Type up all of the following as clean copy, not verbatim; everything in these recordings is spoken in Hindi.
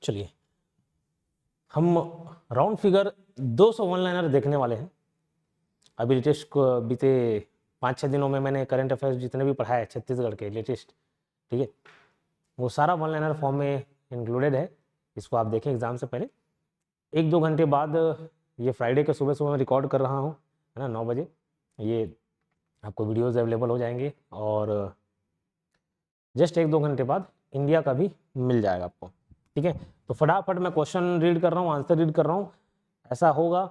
चलिए हम राउंड फिगर 200 वन लाइनर देखने वाले हैं। अभी लेटेस्ट को बीते 5-6 दिनों में मैंने करंट अफेयर्स जितने भी पढ़ाए छत्तीसगढ़ के लेटेस्ट, ठीक है, वो सारा वन लाइनर फॉर्म में इंक्लूडेड है। इसको आप देखें एग्जाम से पहले 1-2 घंटे बाद। ये फ्राइडे के सुबह सुबह मैं रिकॉर्ड कर रहा हूँ, है ना, 9 बजे ये आपको वीडियोज़ अवेलेबल हो जाएंगे और जस्ट 1-2 घंटे बाद इंडिया का भी मिल जाएगा आपको, ठीक है। तो फटाफट मैं क्वेश्चन रीड कर रहा हूँ, आंसर रीड कर रहा हूँ। ऐसा होगा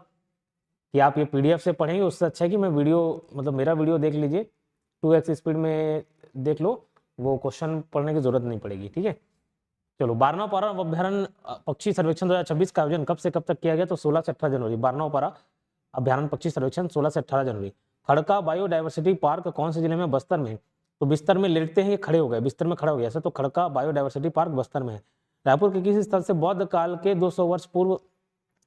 कि आप ये पीडीएफ से पढ़ेंगे, उससे अच्छा है कि मैं वीडियो मतलब मेरा वीडियो देख लीजिए, 2x स्पीड में देख लो, वो क्वेश्चन पढ़ने की जरूरत नहीं पड़ेगी, ठीक है। चलो 12वां पारा अभ्यारण्य पक्षी सर्वेक्षण 2026 का आयोजन कब से कब तक किया गया? तो 16 से 18 जनवरी। 12वां पारा अभ्यारण्य पक्षी सर्वेक्षण 16 से 18 जनवरी। खड़का बायोडायवर्सिटी पार्क कौन से जिले में? बस्तर में। तो बिस्तर में लेटते हैं, ये खड़े हो गए, बिस्तर में खड़ा हो गया ऐसा, तो खड़का बायोडायवर्सिटी पार्क बस्तर में है। रायपुर के किस स्थल से बौद्ध काल के 200 वर्ष पूर्व,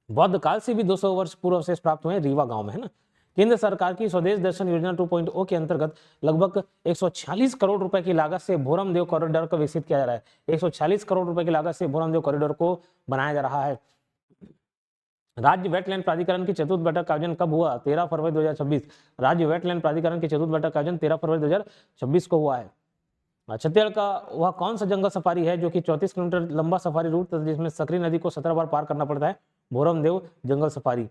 बौद्ध काल से भी 200 वर्ष पूर्व अवशेष प्राप्त हुए? रीवा गांव में, है ना। केंद्र सरकार की स्वदेश दर्शन योजना 2.0 के अंतर्गत लगभग 146 करोड़ रुपए की लागत से भोरम देव कॉरिडोर को विकसित किया जा रहा है। 146 करोड़ रुपए की लागत से भोरम देव कॉरिडोर को बनाया जा रहा है। राज्य वेटलैंड प्राधिकरण की चतुर्थ बैठक का आयोजन कब हुआ? 13 फरवरी 2026। राज्य वेटलैंड प्राधिकरण की चतुर्थ बैठक का आयोजन 13 फरवरी 2026 को हुआ है। छत्तीसगढ़ का वह कौन सा जंगल सफारी है जो कि 34 किलोमीटर लंबा सफारी रूट जिसमें सकरी नदी को 17 बार पार करना पड़ता है? भोरम देव जंगल सफारी।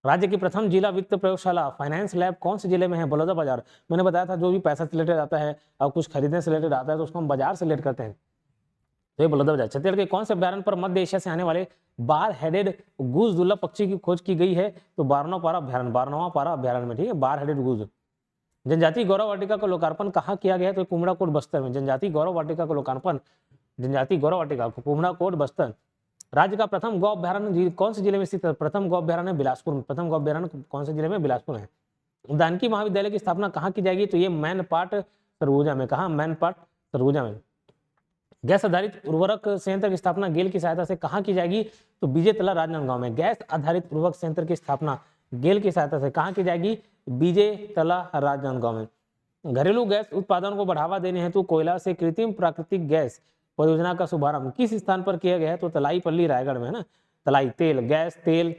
राज्य की प्रथम जिला वित्त प्रयोगशाला फाइनेंस लैब कौन से जिले में है? बलौदाबाजार। मैंने बताया था जो भी पैसा से रिलेटेड आता है और कुछ खरीदने से रिलेटेड आता है तो उसको हम बाजार से रिलेट करते हैं, तो ये बलौदाबाजार। छत्तीसगढ़ के कौन से अभ्यारण्य पर मध्य एशिया से आने वाले बार हेडेड गूज दुर्लभ पक्षी की खोज की गई है? तो 12वां पारा अभ्यारण्य, 12वां पारा अभ्यारण्य में, ठीक है, बार हेडेड गूज। जनजाति गौरव वाटिका का लोकार्पण कहाँ किया गया? तो कुमड़ाकोट बस्तर में। जनजाति गौरव वाटिका का लोकार्पण, जनजाति गौरव वाटिका कुमड़ाकोट बस्तर। राज्य का प्रथम गौ अभ्यारण्य कौन से जिले में स्थित है? प्रथम गौ अभ्यारण्य बिलासपुर में। प्रथम गौ अभ्यारण्य कौन से जिले में? बिलासपुर है। जानकी महाविद्यालय की स्थापना कहाँ की जाएगी? तो ये मैनपाट सरगुजा में। कहा? मैनपाट सरगुजा में। गैस आधारित उर्वरक संयंत्र की स्थापना गेल की सहायता से कहाँ की जाएगी? तो बीजे तला राजनांदगांव में। गैस आधारित उर्वरक संयंत्र की स्थापना गेल की सहायता से कहाँ की जाएगी? बीजे तला राजनांदगांव में। घरेलू गैस उत्पादन को बढ़ावा देने हेतु कोयला से कृत्रिम प्राकृतिक गैस परियोजना का शुभारंभ किस स्थान पर किया गया है? तो तलाईपल्ली रायगढ़ में, है ना। तलाई तेल, गैस तेल,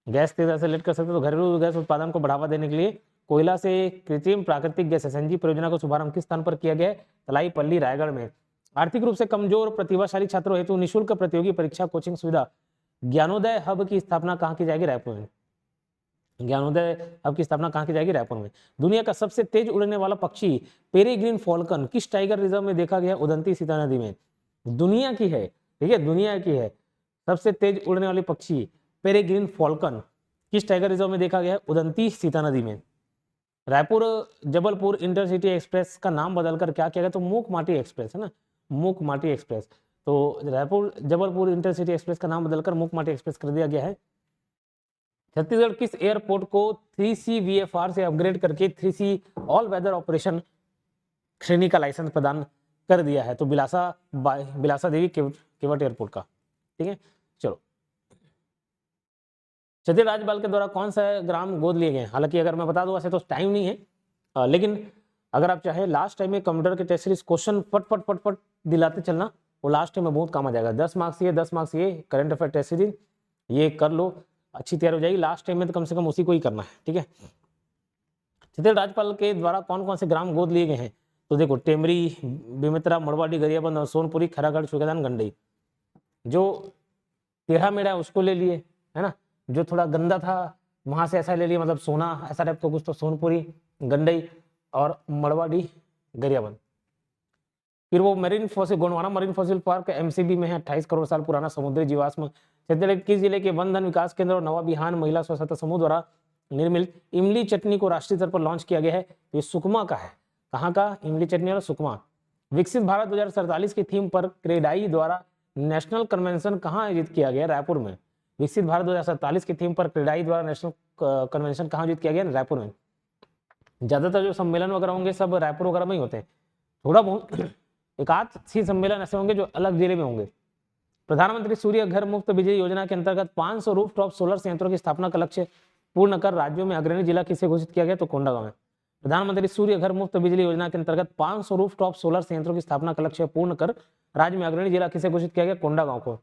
गैस तेल ऐसे लेट कर सकते, तो घरेलू गैस उत्पादन को बढ़ावा देने के लिए कोयला से कृत्रिम प्राकृतिक गैस एसएनजी परियोजना का शुभारंभ किस स्थान पर किया गया है? तलाईपल्ली रायगढ़ में। आर्थिक रूप से कमजोर प्रतिभाशाली छात्रों हेतु निःशुल्क प्रतियोगी परीक्षा कोचिंग सुविधा ज्ञानोदय हब की स्थापना कहाँ की जाएगी? रायपुर में। ज्ञानोदय हब की स्थापना कहाँ की जाएगी? रायपुर में। दुनिया का सबसे तेज उड़ने वाला पक्षी पेरीग्रीन फॉल्कन किस टाइगर रिजर्व में देखा गया? उदंती सीता नदी में। दुनिया की है, ठीक है, दुनिया की है सबसे तेज उड़ने वाली पक्षी पेरीग्रीन फॉल्कन किस टाइगर रिजर्व में देखा गया है? उदंती सीता नदी में। रायपुर जबलपुर इंटरसिटी एक्सप्रेस का नाम बदलकर क्या किया गया? तो मूक माटी एक्सप्रेस, है ना, मूक माटी एक्सप्रेस। तो रायपुर जबलपुर इंटरसिटी एक्सप्रेस का नाम बदलकर मूक माटी एक्सप्रेस कर दिया गया है। छत्तीसगढ़ किस एयरपोर्ट को 3C VFR से अपग्रेड करके 3C ऑल वेदर ऑपरेशन श्रेणी का लाइसेंस प्रदान कर दिया है? तो बिलासा देवी केवट एयरपोर्ट का, ठीक है। चलो, छत्तीसगढ़ राज्यपाल के द्वारा कौन सा ग्राम गोद लिए गए? हालांकि अगर मैं बता दूं वैसे तो टाइम नहीं है, लेकिन अगर आप चाहे लास्ट टाइम में कंप्यूटर के टेस्ट सीरीज क्वेश्चन फट दिलाते चलना, वो लास्ट टाइम में बहुत काम आ जाएगा। 10 मार्क्स ये, 10 मार्क्स ये करंट अफेयर टेस्ट सीरीज, ये कर लो, अच्छी तैयार हो जाएगी। लास्ट टाइम में तो कम से कम उसी को ही करना है, ठीक है। छत्तीसगढ़ राज्यपाल के द्वारा कौन कौन से ग्राम गोद लिए गए हैं? तो देखो, टेमरी, बेमेतरा, मड़वाडी, गरियाबंद और सोनपुरी, खैरागढ़, सुगेदान, गंडई। जो टेढ़ा मेढ़ा उसको ले लिए, है ना, जो थोड़ा गंदा था वहां से ऐसा ले लिया, मतलब सोना ऐसा टाइप का कुछ, तो सोनपुरी, गंडई और मड़वाडी, गरियाबंद। फिर वो marine fossil, Gondwana marine fossil park MCB में है, 28 करोड़ साल पुराना समुद्री जीवाश्म। छत्तीसगढ़ किस जिले के वन धन विकास केंद्र और नवा बिहान महिला स्व सहायता समूह द्वारा निर्मित इमली चटनी को राष्ट्रीय स्तर पर लॉन्च किया गया है? ये सुकमा का है। कहाँ का? इमली चटनी और सुकमा। विकसित भारत 2047 की थीम पर क्रेडाई द्वारा नेशनल कन्वेंशन कहाँ आयोजित किया गया? रायपुर में। विकसित भारत 2047 की थीम पर क्रेडाई द्वारा नेशनल कन्वेंशन कहाँ आयोजित किया गया? रायपुर में। ज्यादातर जो सम्मेलन वगैरह होंगे सब रायपुर वगैरह में ही होते हैं, थोड़ा बहुत एक आध सी सम्मेलन ऐसे होंगे जो अलग जिले में होंगे। प्रधानमंत्री सूर्य घर मुफ्त बिजली योजना के अंतर्गत 500 रूफटॉप सोलर संयंत्रों की स्थापना का लक्ष्य पूर्ण कर राज्यों में अग्रणी जिला किसे घोषित किया गया? तो कोंडागांव में। प्रधानमंत्री सूर्य घर मुफ्त बिजली योजना के अंतर्गत 500 रूफटॉप सोलर संयंत्रों की स्थापना का लक्ष्य पूर्ण कर राज्य में अग्रणी जिला किसे घोषित किया गया? कोंडागांव को।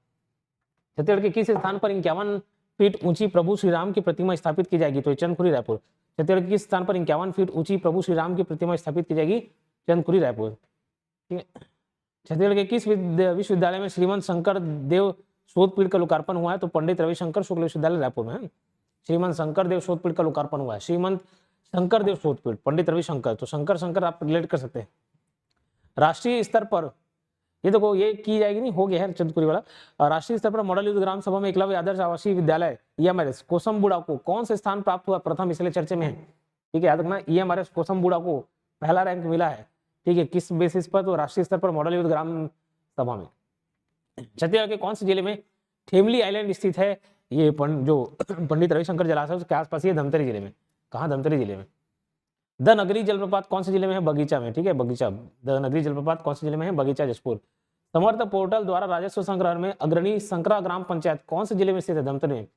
छत्तीसगढ़ के किस स्थान पर 51 फीट ऊंची प्रभु श्री राम की प्रतिमा स्थापित की जाएगी? तो चंदखुरी रायपुर। छत्तीसगढ़ के किस स्थान पर 51 फीट ऊंची प्रभु श्री राम की प्रतिमा स्थापित की जाएगी? चंदखुरी रायपुर। ठीक है। छत्तीसगढ़ के किस विश्वविद्यालय में श्रीमंत शंकर देव शोधपीठ का लोकार्पण हुआ है? तो पंडित रविशंकर शुक्ल विश्वविद्यालय रायपुर में है। श्रीमंत शंकर देव शोधपीठ का लोकार्पण हुआ है। श्रीमंत शंकर देव शोधपीठ, पंडित रविशंकर, तो शंकर आप रिलेट कर सकते हैं। राष्ट्रीय स्तर पर ये देखो ये की जाएगी नहीं, हो गया है चंदखुरी वाला। राष्ट्रीय स्तर पर मॉडल युद्ध ग्राम सभा में एकलव्य आदर्श आवासीय विद्यालय EMRS कोसमबुड़ा को कौन से स्थान प्राप्त हुआ? प्रथम, इसलिए चर्चे में है। ठीक है, याद रखना EMRS कोसमबुड़ा को पहला रैंक मिला है। ठीक है, किस बेसिस पर? तो राष्ट्रीय स्तर पर मॉडल युद्ध ग्राम सभा में। छत्तीसगढ़ के कौन से जिले में ठेमली आइलैंड स्थित है? ये जो पंडित रविशंकर जलाशय उसके आसपास, ये धमतरी जिले में। कहाँ? धमतरी जिले में। द नगरी जलप्रपात कौन से जिले में है? बगीचा में। ठीक है, बगीचा। द नगरी जलप्रपात कौन से जिले में है? बगीचा, जसपुर। समर्थ पोर्टल द्वारा राजस्व संग्रह में अग्रणी संकरा ग्राम पंचायत कौन से जिले में स्थित है? धमतरी में।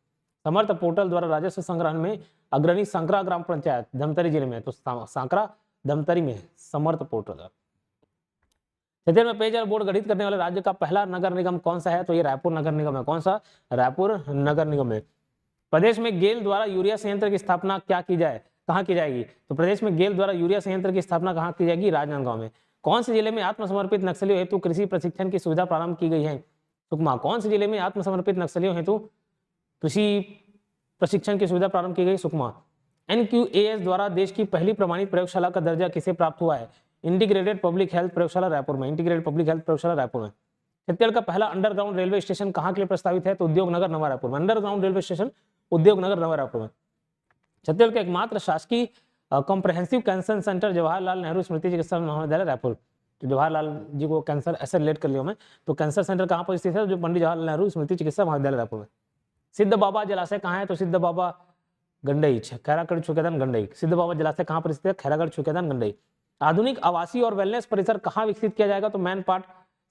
समर्थ पोर्टल द्वारा राजस्व संग्रह में अग्रणी संकरा ग्राम पंचायत धमतरी जिले में, तो सांकरा धमतरी में है समर्थ पोर्टल। छत्तीसगढ़ में पेयजल बोर्ड गठित करने वाले राज्य का पहला नगर निगम कौन सा है? तो ये रायपुर नगर निगम है। कौन सा? रायपुर नगर निगम है। प्रदेश में गेल द्वारा यूरिया संयंत्र की स्थापना क्या की जाए? कहाँ की जाएगी? तो प्रदेश में गेल द्वारा यूरिया संयंत्र की स्थापना कहाँ की जाएगी? राजनांदगांव में। कौन से जिले में आत्मसमर्पित नक्सलियों हेतु कृषि प्रशिक्षण की सुविधा प्रारंभ की गई है? सुकमा। कौन से जिले में आत्मसमर्पित नक्सलियों हेतु कृषि प्रशिक्षण की सुविधा प्रारंभ की गई? सुकमा। NQAS द्वारा देश की पहली प्रमाणित प्रयोगशाला का दर्जा किसे प्राप्त हुआ है? इंटीग्रेटेड पब्लिक हेल्थ प्रयोगशाला रायपुर में। इंटीग्रेटेड पब्लिक हेल्थ प्रयोगशाला रायपुर में। छत्तीसगढ़ का पहला अंडरग्राउंड रेलवे स्टेशन कहाँ के लिए प्रस्तावित है? तो उद्योग नगर नवा रायपुर में। अंडरग्राउंड रेलवे स्टेशन उद्योग नगर नवा रायपुर में। छत्तीसगढ़ का एकमात्र शासकीय comprehensive cancer centre Jawaharlal Nehru स्मृति चिकित्सा महाविद्यालय रायपुर। तो जवाहरलाल जी को कैंसर ऐसे रिलेट कर लिया मैं, तो कैंसर सेंटर कहाँ पर स्थित है? जो पंडित जवाहरलाल नेहरू स्मृति चिकित्सा महाविद्यालय रायपुर में। सिद्ध बाबा जलाशय कहाँ है? तो सिद्ध बाबा गंडई, खैरागढ़ छुकेदान गंडई। सिद्ध बाबा जलाशय कहाँ पर स्थित है? खैरागढ़ छुकेदान गंडई। आधुनिक आवासीय और वेलनेस परिसर कहाँ विकसित किया जाएगा? तो मैनपाट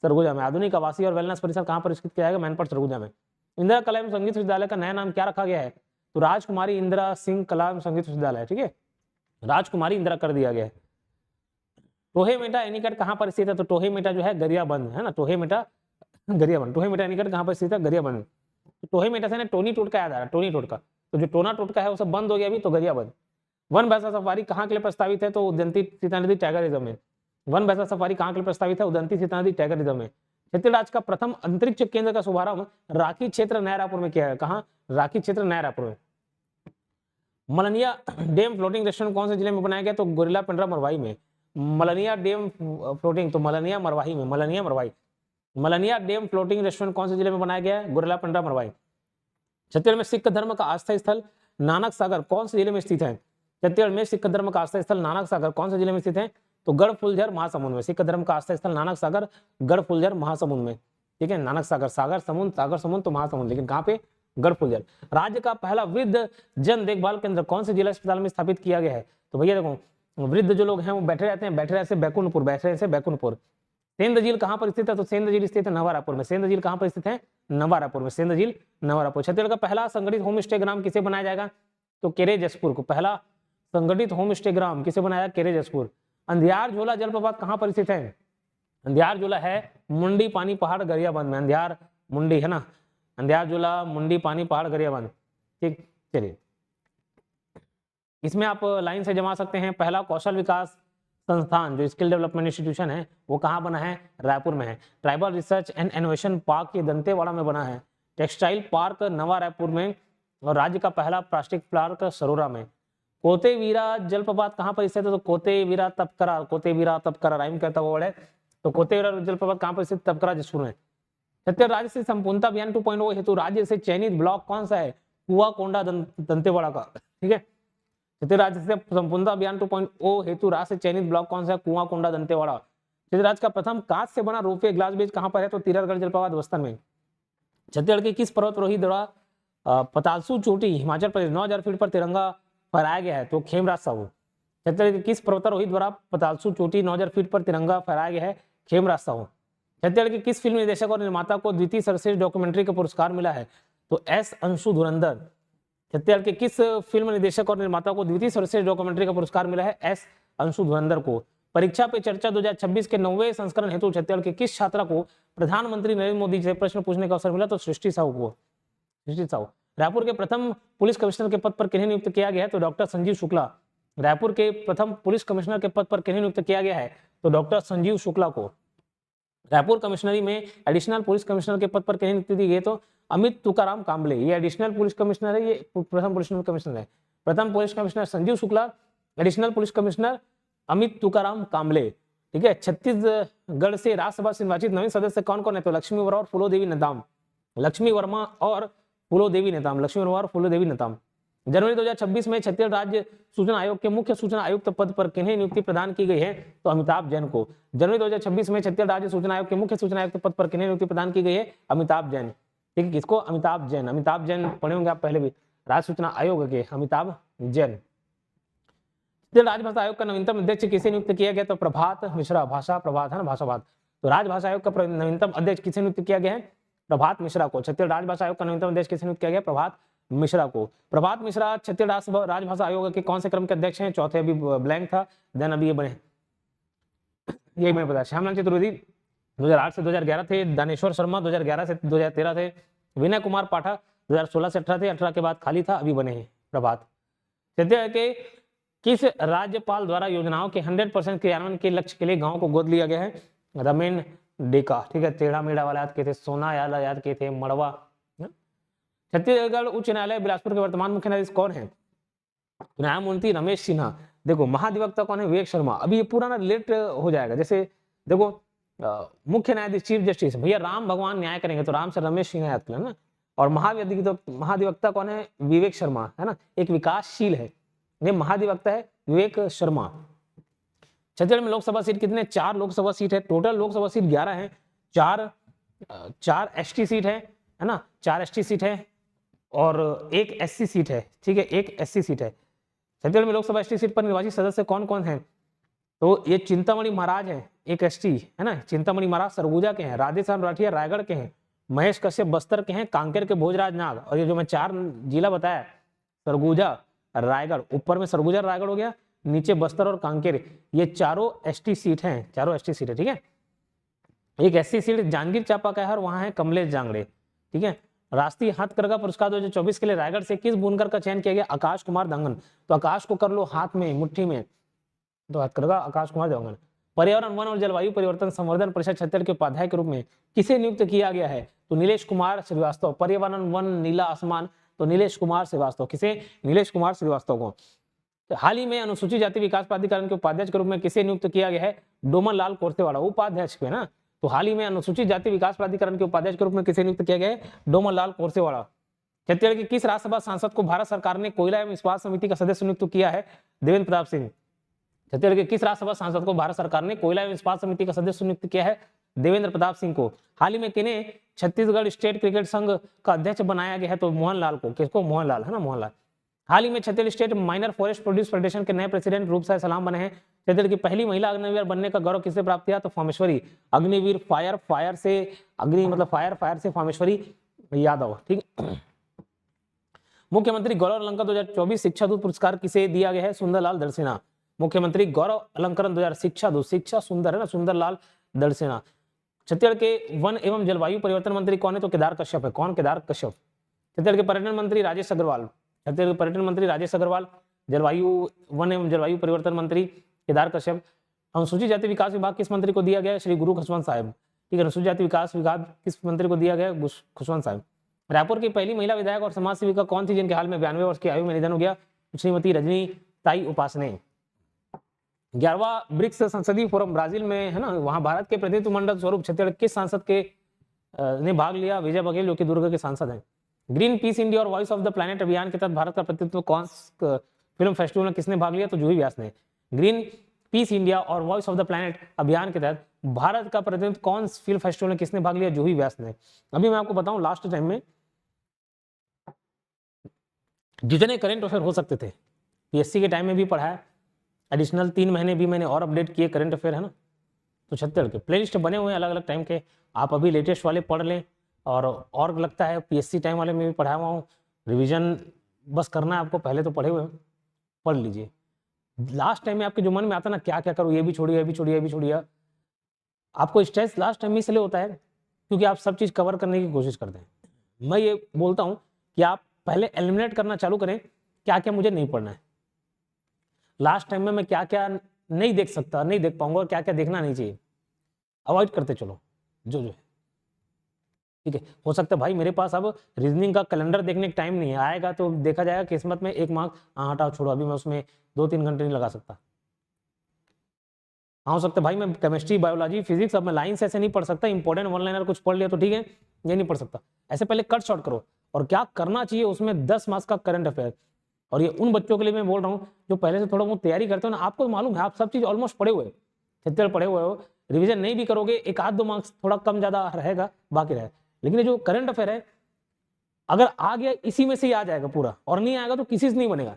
सरगुजा में। आधुनिक आवासीय और वेलनेस परिसर कहाँ पर विकसित किया जाएगा? मैनपाट सरगुजा में। इंदिरा कला एवं संगीत विश्वविद्यालय का नया नाम क्या रखा गया है? तो राजकुमारी इंदिरा सिंह कला एवं संगीत विश्वविद्यालय। ठीक है, राजकुमारी इंदिरा कर दिया गया है। टोहेमेटा एनीकट कहाँ पर स्थित है? तो टोहेमेटा जो है गरियाबंद है ना, टोहेमेटा गरियाबंद। टोहेमेटा एनीकट कहाँ पर स्थित है? गरियाबंद। तो टोहेमेटा से ना टोनी टोटका याद आ रहा है, टोनी टोटका। तो जो टोना टोटका है वो सब बंद हो गया अभी, तो गरियाबंद। वन भैंसा सफारी कहाँ के लिए प्रस्तावित है? तो उदंती सीता नदी टाइगर रिजर्व में। वन भैंसा सफारी कहाँ के लिए प्रस्तावित है? उदंती सीता नदी टाइगर रिजर्व में। छत्तीसगढ़ राज्य का प्रथम अंतरिक्ष केंद्र का शुभारंभ राखी क्षेत्र नया रायपुर में किया है। कहाँ? राखी क्षेत्र नया रायपुर में। मलनिया डैम फ्लोटिंग रेस्टोरेंट कौन से जिले में बनाया गया? तो गोरिल्ला पिंडरा मरवाई में। मलनिया डैम फ्लोटिंग, तो मलनिया मरवाही में। मलनिया मरवाई। मलनिया डैम फ्लोटिंग रेस्टोरेंट कौन से जिले में बनाया गया है? गोरिल्ला पिंडरा मरवाई। छत्तीसगढ़ में सिख धर्म का आस्था स्थल नानक सागर कौन से जिले में स्थित है? छत्तीसगढ़ में सिख धर्म का आस्था स्थल नानक सागर कौन से जिले में स्थित है? तो गढ़फुलझर महासमुंद में। सिख धर्म का आस्था स्थल नानक सागर गढ़फुलझर महासमुंद में। ठीक है, नानक सागर, सागर समुद्र तो महासमुंद, लेकिन कहाँ पे? गढ़फुलझर। राज्य का पहला वृद्ध जन देखभाल केंद्र कौन से जिला अस्पताल में स्थापित किया गया है? तो भैया देखो, वृद्ध जो लोग हैं वो बैठे रहते हैं बैकुंठपुर। सेंध झील कहाँ पर स्थित है? तो सेंध झील स्थित है नवा रायपुर में। सेंध झील कहाँ पर स्थित है? नवा रायपुर में। सेंध झील नवा रायपुर। छत्तीसगढ़ का पहला संगठित होम स्टे ग्राम किसे बनाया जाएगा? तो केरे जसपुर को। पहला संगठित होम स्टे ग्राम किसे बनाया? केरे जसपुर। अंधियार झोला जलप्रपात कहाँ पर स्थित है? अंधियार झोला है मुंडी पानी पहाड़ गरियाबंद में। अंधियार मुंडी है ना, अंधियार झोला मुंडी पानी पहाड़ गरियाबंद। ठीक, चलिए इसमें आप लाइन से जमा सकते हैं। पहला कौशल विकास संस्थान जो स्किल डेवलपमेंट इंस्टीट्यूशन है वो कहाँ बना है? रायपुर में है। Tribal research and innovation park ये दंतेवाड़ा में बना है। टेक्सटाइल पार्क नवा रायपुर में। और राज्य का पहला प्लास्टिक पार्क सरोरा में। कोतेवीरा जलप्रपात कहाँ पर स्थित है? तो कोतेवीरा तपकरा राइम करता हुआ है। तो कोतेवीरा जलप्रपात कहाँ पर स्थित? तपकरा जसपुर में। छत्तीसगढ़ राज्य से संपूर्णता अभियान 2.0 हेतु राज्य से चयनित ब्लॉक कौन सा है? कुआकोंडा दंतेवाड़ा का। ठीक है, छत्तीसगढ़ राज्य से संपूर्णता अभियान 2.0 हेतु राज्य से चयनित ब्लॉक कौन सा है? कुआकोंडा दंतेवाड़ा। छत्तीसगढ़ राज्य का प्रथम कांच से बना रोपवे ग्लास ब्रिज कहाँ पर है? तो तिररगढ़ जलप्रपात बस्तर में। छत्तीसगढ़ के किस पर्वतारोही द्वारा पतालसू चोटी हिमाचल प्रदेश 9000 फीट पर तिरंगा फहराया गया है? तो खेमराज साहू। छत्तीसगढ़ के किस पर्वतारोही द्वारा पतालसू चोटी 9000 फीट पर तिरंगा फहराया गया है? खेमराज साहू। छत्तीसगढ़ के किस फिल्म निर्देशक और निर्माता को द्वितीय सर्वश्रेष्ठ डॉक्यूमेंट्री का पुरस्कार मिला है? तो एस अंशु धुरंधर। छत्तीसगढ़ के किस फिल्म निर्देशक और निर्माता को द्वितीय सर्वश्रेष्ठ डॉक्यूमेंट्री का पुरस्कार मिला है? एस अंशु धुरंधर को। परीक्षा पे चर्चा 2026 के 90वें संस्करण हेतु छत्तीसगढ़ के किस छात्रा को प्रधानमंत्री नरेंद्र मोदी से प्रश्न पूछने का अवसर मिला? तो सृष्टि साहू को। सृष्टि साहू। रायपुर के प्रथम पुलिस कमिश्नर के पद पर किन्हें नियुक्त किया गया है? तो डॉक्टर संजीव शुक्ला। रायपुर के प्रथम पुलिस कमिश्नर के पद पर किन्हें नियुक्त किया गया है? तो डॉक्टर संजीव शुक्ला को। रायपुर कमिश्नरी में एडिशनल पुलिस कमिश्नर के पद पर किन्हें नियुक्त दी गई? तो अमित तुकाराम कांबले। ये एडिशनल पुलिस कमिश्नर है, ये प्रथम पुलिस कमिश्नर है। प्रथम police commissioner Sanjeev Shukla, additional police commissioner Amit Tukaram Kamble. ठीक है। छत्तीसगढ़ से राज्यसभा से निर्वाचित नवीन सदस्य कौन कौन है? तो लक्ष्मी वर्मा और फूलोदेवी नेताम। लक्ष्मी वर्मा और फूलोदेवी नेताम। लक्ष्मी वर्मा और फूलोदेवी नेताम। जनवरी 2026 में छत्तीसगढ़ राज्य सूचना आयोग के मुख्य सूचना आयुक्त पद पर किन्हें नियुक्ति प्रदान की गई है? तो अमिताभ जैन को। जनवरी 2026 में छत्तीसगढ़ राज्य सूचना आयोग के मुख्य सूचना आयुक्त पद पर किन्हें नियुक्ति प्रदान की गई है? अमिताभ जैन। ठीक है, किसको? अमिताभ जैन। अमिताभ जैन पढ़े होंगे आप पहले भी, राज्य सूचना आयोग के अमिताभ जैन। राजभाषा आयोग का नवीनतम अध्यक्ष किसे नियुक्त किया गया? तो प्रभात मिश्रा। भाषा प्रभात है ना, भाषाभात। तो राजभाषा आयोग का नवीनतम अध्यक्ष किसे नियुक्त किया गया है? प्रभात मिश्रा को। छत्तीसगढ़ राजभाषा आयोग का नवीनतम अध्यक्ष किसे नियुक्त किया गया? प्रभात मिश्रा को। प्रभात मिश्रा छत्तीसगढ़ राजभाषा आयोग के कौन से क्रम के अध्यक्ष हैं? चौथे, अभी ब्लैंक था, देन अभी ये बने, यही मैंने बताया। श्यामलाल चतुर्वेदी 2008 से 2011 थे। दानेश्वर शर्मा 2011 से 2013 थे। विनय कुमार पाठा 2016 से 18 थे, 18 के बाद खाली था, अभी बने हैं प्रभात। छत्तीसगढ़ के किस राज्यपाल द्वारा योजनाओं के 100% क्रियान्वयन के लक्ष्य के लिए गांव को गोद लिया गया है? रमेन डेका। ठीक है, टेढ़ा मेढ़ा वाला याद किए थे, सोना याद किए थे, मड़वा। छत्तीसगढ़ उच्च न्यायालय बिलासपुर के वर्तमान मुख्य न्यायाधीश कौन है? न्यायमूर्ति रमेश सिन्हा। देखो महाधिवक्ता कौन है? विवेक शर्मा। अभी ये पूरा ना रिलेट हो जाएगा। जैसे देखो मुख्य न्यायाधीश चीफ जस्टिस भैया राम भगवान न्याय करेंगे तो राम से रमेश सिन्हा याद करें ना। और महाधिवक्ता कौन है? विवेक शर्मा, है ना, एक विकासशील है, ये महाधिवक्ता है विवेक शर्मा। छत्तीसगढ़ में लोकसभा सीट कितने? 4 लोकसभा सीट है। टोटल लोकसभा सीट 11 है। 4 एसटी सीट है ना, 4 एसटी सीट है और 1 एससी सीट है। ठीक है, 1 एससी सीट है। छत्तीसगढ़ में लोकसभा एसटी सीट पर निर्वाचित सदस्य कौन कौन है? तो ये चिंतामणि महाराज है, एक एसटी है ना, चिंतामणि महाराज सरगुजा के हैं, राधेश्याम राठिया रायगढ़ के हैं, महेश कश्यप बस्तर के हैं, कांकेर के भोजराज नाग। और ये जो मैं 4 जिला बताया, सरगुजा रायगढ़, ऊपर में सरगुजा रायगढ़ हो गया, नीचे बस्तर और कांकेर, ये चारों एसटी सीट हैं, चारों एसटी सीट है। ठीक है, एक एससी सीट जांजगीर चांपा का है और वहां है कमलेश जांगड़े। ठीक है, राष्ट्रीय हथकरघा पुरस्कार 2024 के लिए रायगढ़ से किस बुनकर का चयन किया गया? आकाश कुमार दंगन। तो आकाश को कर लो हाथ में, मुट्ठी में, तो हथकरघा आकाश कुमार दंगन। पर्यावरण वन और जलवायु परिवर्तन संवर्धन परिषद छत्तीसगढ़ के उपाध्याय के रूप में किसे नियुक्त किया गया है? तो नीलेश कुमार श्रीवास्तव। पर्यावरण वन नीला आसमान, तो नीलेश कुमार श्रीवास्तव। किसे? नीलेश कुमार श्रीवास्तव को। तो हाल ही में अनुसूचित जाति विकास प्राधिकरण के उपाध्यक्ष के रूप में किसे नियुक्त किया गया है? डोमन लाल कोरसेवाड़ा, उपाध्यक्ष है ना। तो हाल ही में अनुसूचित जाति विकास प्राधिकरण के उपाध्यक्ष के रूप में किसे नियुक्त किया गया है? डोमन लाल कोरसेवाड़ा। छत्तीसगढ़ के किस राज्यसभा सांसद को भारत सरकार ने कोयला एवं इस्पात समिति का सदस्य नियुक्त किया है? देवेंद्र प्रताप सिंह। छत्तीसगढ़ के किस राज्यसभा सांसद को भारत सरकार ने कोयला एवं इस्पात समिति का सदस्य नियुक्त किया है? देवेंद्र प्रताप सिंह को। हाल ही में किन्हें छत्तीसगढ़ स्टेट क्रिकेट संघ का अध्यक्ष बनाया गया है? तो मोहनलाल को। किसको? मोहनलाल, है ना, मोहनलाल। हाल ही में Chhattisgarh state minor forest produce federation के नए प्रेसिडेंट रूपसा सलाम बने हैं। छत्तीसगढ़ की पहली महिला अग्निवीर बनने का गौरव किसे प्राप्त किया? तो फामेश्वरी अग्निवीर। फायर से अग्नि मतलब फायर से फामेश्वरी यादव। ठीक है। मुख्यमंत्री गौरव अलंकरण 2024 शिक्षा दूत पुरस्कार किसे दिया गया है? सुंदरलाल दड़सेना। मुख्यमंत्री गौरव अलंकरण 2000 शिक्षा दूत, शिक्षा सुंदर है ना, सुंदरलाल दड़सेना। छत्तीसगढ़ के वन एवं जलवायु परिवर्तन मंत्री कौन है? तो केदार कश्यप है। कौन? केदार कश्यप। छत्तीसगढ़ के पर्यटन मंत्री राजेश अग्रवाल। छत्तीसगढ़ के पर्यटन मंत्री राजेश अग्रवाल। जलवायु वन एवं जलवायु परिवर्तन मंत्री केदार कश्यप। अनुसूचित जाति विकास विभाग किस मंत्री को दिया गया? श्री गुरु खुशवंत साहब। ठीक है, अनुसूचित जाति विकास विभाग किस मंत्री को दिया गया? खुशवंत साहब। रायपुर की पहली महिला विधायक और समाज सेविका कौन थी जिनके हाल में 92 वर्ष की आयु में निधन हो गया? श्रीमती रजनी ताई उपासने। 11वां ब्रिक्स संसदीय फोरम ब्राजील में है ना, वहां भारत के प्रतिनिधि मंडल स्वरूप छत्तीसगढ़ किस सांसद के ने भाग लिया? विजय बघेल, जो कि दुर्ग के सांसद हैं। ग्रीन पीस इंडिया और वॉइस ऑफ द प्लैनेट अभियान के तहत भारत का प्रतिनिधित्व कौन फिल्म फेस्टिवल में किसने भाग लिया? तो जूही व्यास ने। ग्रीन पीस इंडिया और वॉइस ऑफ द प्लैनेट अभियान के तहत भारत का प्रतिनिधित्व कौन फिल्म फेस्टिवल में किसने भाग लिया? जूही व्यास ने। अभी मैं आपको बताऊं, लास्ट टाइम में जितने करंट अफेयर हो सकते थे पीएससी के टाइम में भी पढ़ाया, एडिशनल 3 महीने भी मैंने और अपडेट किए करंट अफेयर, है ना। तो छत्तीसगढ़ के प्लेलिस्ट बने हुए हैं अलग अलग टाइम के, आप अभी लेटेस्ट वाले पढ़ लें। और लगता है पीएससी टाइम वाले में भी पढ़ाया हुआ हूँ, रिवीजन बस करना है आपको, पहले तो पढ़े हुए हैं, पढ़ लीजिए। लास्ट टाइम में आपके जो मन में आता ना क्या क्या करूँ, ये भी छोड़िए, ये भी छोड़िए, ये भी छोड़िए, आपको स्ट्रेस लास्ट टाइम में इसलिए होता है क्योंकि आप सब चीज़ कवर करने की कोशिश करते हैं। मैं ये बोलता हूँ कि आप पहले एलिमिनेट करना चालू करें क्या क्या मुझे नहीं पढ़ना है, लास्ट टाइम में मैं क्या क्या नहीं देख सकता, नहीं देख पाऊंगा, और क्या क्या देखना नहीं चाहिए, अवॉइड करते चलो जो जो है। ठीक है, हो सकता है भाई मेरे पास अब रीजनिंग का कैलेंडर देखने का टाइम नहीं है, आएगा तो देखा जाएगा किस्मत में, एक मार्क हटाओ छोड़ो, अभी मैं उसमें 2-3 घंटे नहीं लगा सकता। हाँ, हो सकता है भाई मैं केमिस्ट्री, बायोलॉजी, फिजिक्स अब मैं लाइन से ऐसे नहीं पढ़ सकता, इंपॉर्टेंट वन लाइनर कुछ पढ़ लिया तो ठीक है, ये नहीं पढ़ सकता। ऐसे पहले कट शॉर्ट करो, और क्या करना चाहिए उसमें 10 मार्क्स का करंट अफेयर। और ये उन बच्चों के लिए मैं बोल रहा हूँ जो पहले से थोड़ा बहुत तैयारी करते हो ना, आपको मालूम है आप सब चीज ऑलमोस्ट पढ़े हुए, छत्तीसगढ़ पढ़े हुए हो, रिविजन नहीं भी करोगे, एक आध दो मार्क्स थोड़ा कम ज्यादा रहेगा, बाकी रहे। लेकिन ये जो करंट अफेयर है, अगर आ गया इसी में से ही आ जाएगा पूरा, और नहीं आएगा तो किसी से नहीं बनेगा।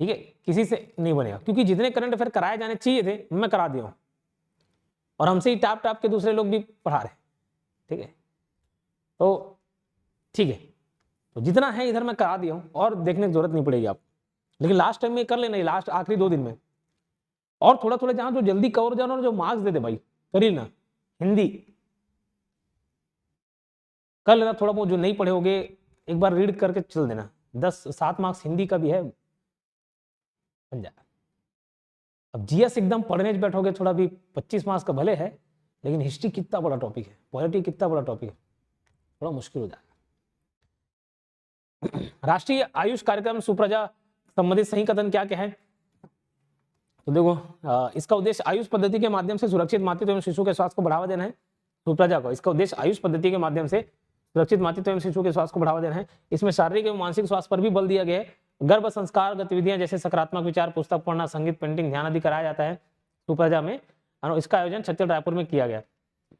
ठीक है, किसी से नहीं बनेगा, क्योंकि जितने करंट अफेयर कराए जाने चाहिए थे मैं करा दिया हूं, और हमसे ही टाप टाप के दूसरे लोग भी पढ़ा रहे। ठीक है, तो ठीक है, तो जितना है इधर मैं करा दिया हूं, और देखने की जरूरत नहीं पड़ेगी आप। लेकिन लास्ट टाइम में कर लेना, लास्ट आखिरी 2 दिन में, और थोड़ा थोड़ा जहां जो जल्दी कवर हो जाना, और जो मार्क्स दे दे भाई कर ही ना। हिंदी कर लेना, थोड़ा बहुत जो नहीं पढ़े होगे एक बार रीड करके चल देना, 7 मार्क्स हिंदी का भी है, बन जाए। अब जीएस एकदम पढ़ने बैठोगे थोड़ा भी, 25 मार्क्स का भले है, लेकिन हिस्ट्री कितना बड़ा टॉपिक है, पॉलिटी कितना बड़ा टॉपिक है, थोड़ा मुश्किल हो जाएगा। राष्ट्रीय आयुष कार्यक्रम सुप्रजा संबंधित सही कथन क्या क्या है? तो देखो, इसका उद्देश्य आयुष पद्धति के माध्यम से सुरक्षित मातृत्व एवं शिशु के स्वास्थ्य को बढ़ावा देना है। सुप्रजा को इसका उद्देश्य आयुष पद्धति के माध्यम से सुरक्षित मातृत्व एवं शिशु के स्वास्थ्य को बढ़ावा देना है। इसमें शारीरिक एवं मानसिक स्वास्थ्य पर भी बल दिया गया है। गर्भ संस्कार गतिविधियां जैसे सकारात्मक विचार, पुस्तक पढ़ना, संगीत, पेंटिंग, ध्यान आदि कराया जाता है सुप्रजा में। इसका आयोजन छत्तीसगढ़ रायपुर में किया गया।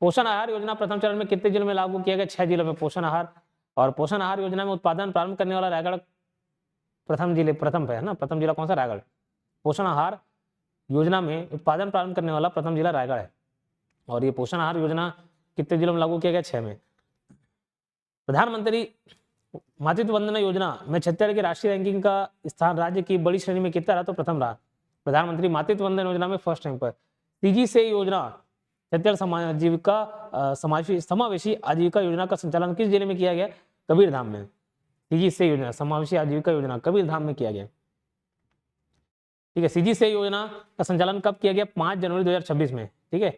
पोषण आहार योजना प्रथम चरण में कितने जिलों में लागू किया गया? 6 जिलों में पोषण आहार। और पोषण आहार योजना में उत्पादन प्रारंभ करने वाला रायगढ़ प्रथम पे है ना, प्रथम जिला कौन सा? रायगढ़। पोषण आहार योजना में उत्पादन प्रारंभ करने वाला प्रथम जिला रायगढ़ है। और ये पोषण आहार योजना कितने जिलों में लागू किया गया? 6 में। प्रधानमंत्री मातृत्व वंदना योजना में छत्तीसगढ़ की राष्ट्रीय रैंकिंग का स्थान राज्य की बड़ी श्रेणी में कितना रहा? तो प्रथम रहा। प्रधानमंत्री मातृत्व वंदना योजना में फर्स्ट रैंक पर। सीजी से योजना छत्तीसगढ़ समावेशी आजीविका योजना का संचालन किस जिले में किया गया? कबीरधाम में। सीजी से योजना समावेशी आजीविका योजना कबीरधाम में किया गया। ठीक है, सीजी से योजना का संचालन कब किया गया? 5 जनवरी 2026 में। ठीक है,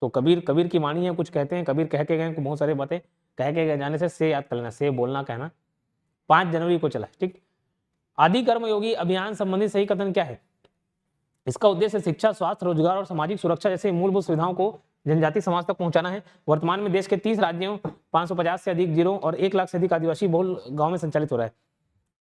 तो कबीर की वाणी है, कुछ कहते हैं कबीर कह के गए, बहुत सारी बातें कह के गए, जाने से याद कर लेना, से बोलना कहना। 5 जनवरी को चला। ठीक, आदि कर्मयोगी अभियान संबंधी सही कथन क्या है? इसका उद्देश्य शिक्षा, स्वास्थ्य, रोजगार और सामाजिक सुरक्षा जैसे मूलभूत सुविधाओं को जनजाति समाज तक पहुंचाना है। वर्तमान में देश के 30 राज्यों, 550 से अधिक जिलों और 1 लाख से अधिक आदिवासी बहुल गांव में संचालित हो रहा है।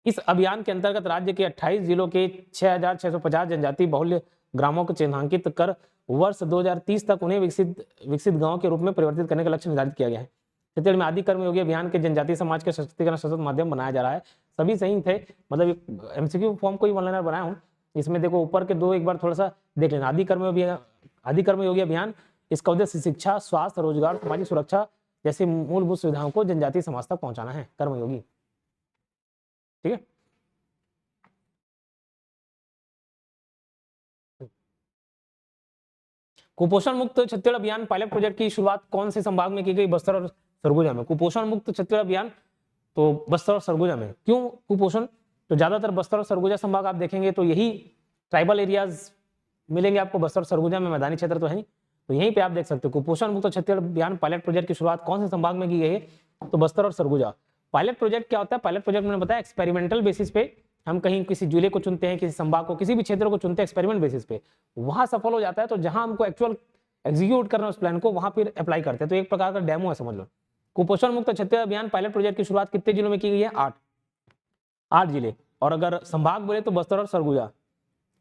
इस अभियान के अंतर्गत राज्य के 28 जिलों के 6650 जनजाति बहुल्य ग्रामों को चिन्हांकित कर वर्ष 2030 तक उन्हें विकसित गांव के रूप में परिवर्तित करने का लक्ष्य निर्धारित किया गया है। छत्तीसगढ़ में आदि कर्मयोगी अभियान के जनजातीय समाज के सशक्तिकरण सशक्त माध्यम बनाया जा रहा है। सभी सही थे, मतलब एमसीक्यू फॉर्म को ही ऑनलाइन बनाया हूँ। इसमें देखो ऊपर के 2 एक बार थोड़ा सा देख लेना। आदि कर्मयोगी अभियान, इसका उद्देश्य शिक्षा, स्वास्थ्य, रोजगार, सामाजिक सुरक्षा जैसे मूलभूत सुविधाओं को जनजातीय समाज तक पहुंचाना है। कर्मयोगी। ठीक है, कुपोषण मुक्त छत्तीसगढ़ अभियान पायलट प्रोजेक्ट की शुरुआत कौन से संभाग में की गई? बस्तर और सरगुजा में। कुपोषण मुक्त छत्तीसगढ़ अभियान तो बस्तर और सरगुजा में। क्यों कुपोषण? तो ज्यादातर बस्तर और सरगुजा संभाग आप देखेंगे तो यही ट्राइबल एरियाज मिलेंगे आपको, बस्तर और सरगुजा में, मैदानी क्षेत्र तो है नहीं, तो यहीं पे आप देख सकते हो। कुपोषण मुक्त छत्तीसगढ़ अभियान पायलट प्रोजेक्ट की शुरुआत कौन से संभाग में की गई है? तो बस्तर और सरगुजा। पायलट प्रोजेक्ट क्या होता है? पायलट प्रोजेक्ट मैंने बताया एक्सपेरिमेंटल बेसिस पे हम कहीं किसी जिले को चुनते हैं, किसी संभाग को, किसी भी क्षेत्र को चुनते हैं एक्सपेरिमेंट बेसिस पे, वहां सफल हो जाता है तो जहां हमको एक्चुअल एग्जीक्यूट करना उस प्लान को, वहां फिर अप्लाई करते हैं। तो एक प्रकार का डेमो है, समझ लो। कुपोषण मुक्त छत्तीसगढ़ अभियान पायलट प्रोजेक्ट की शुरुआत कितने जिलों में की गई है? 8 जिले। और अगर संभाग बोले तो बस्तर और सरगुजा।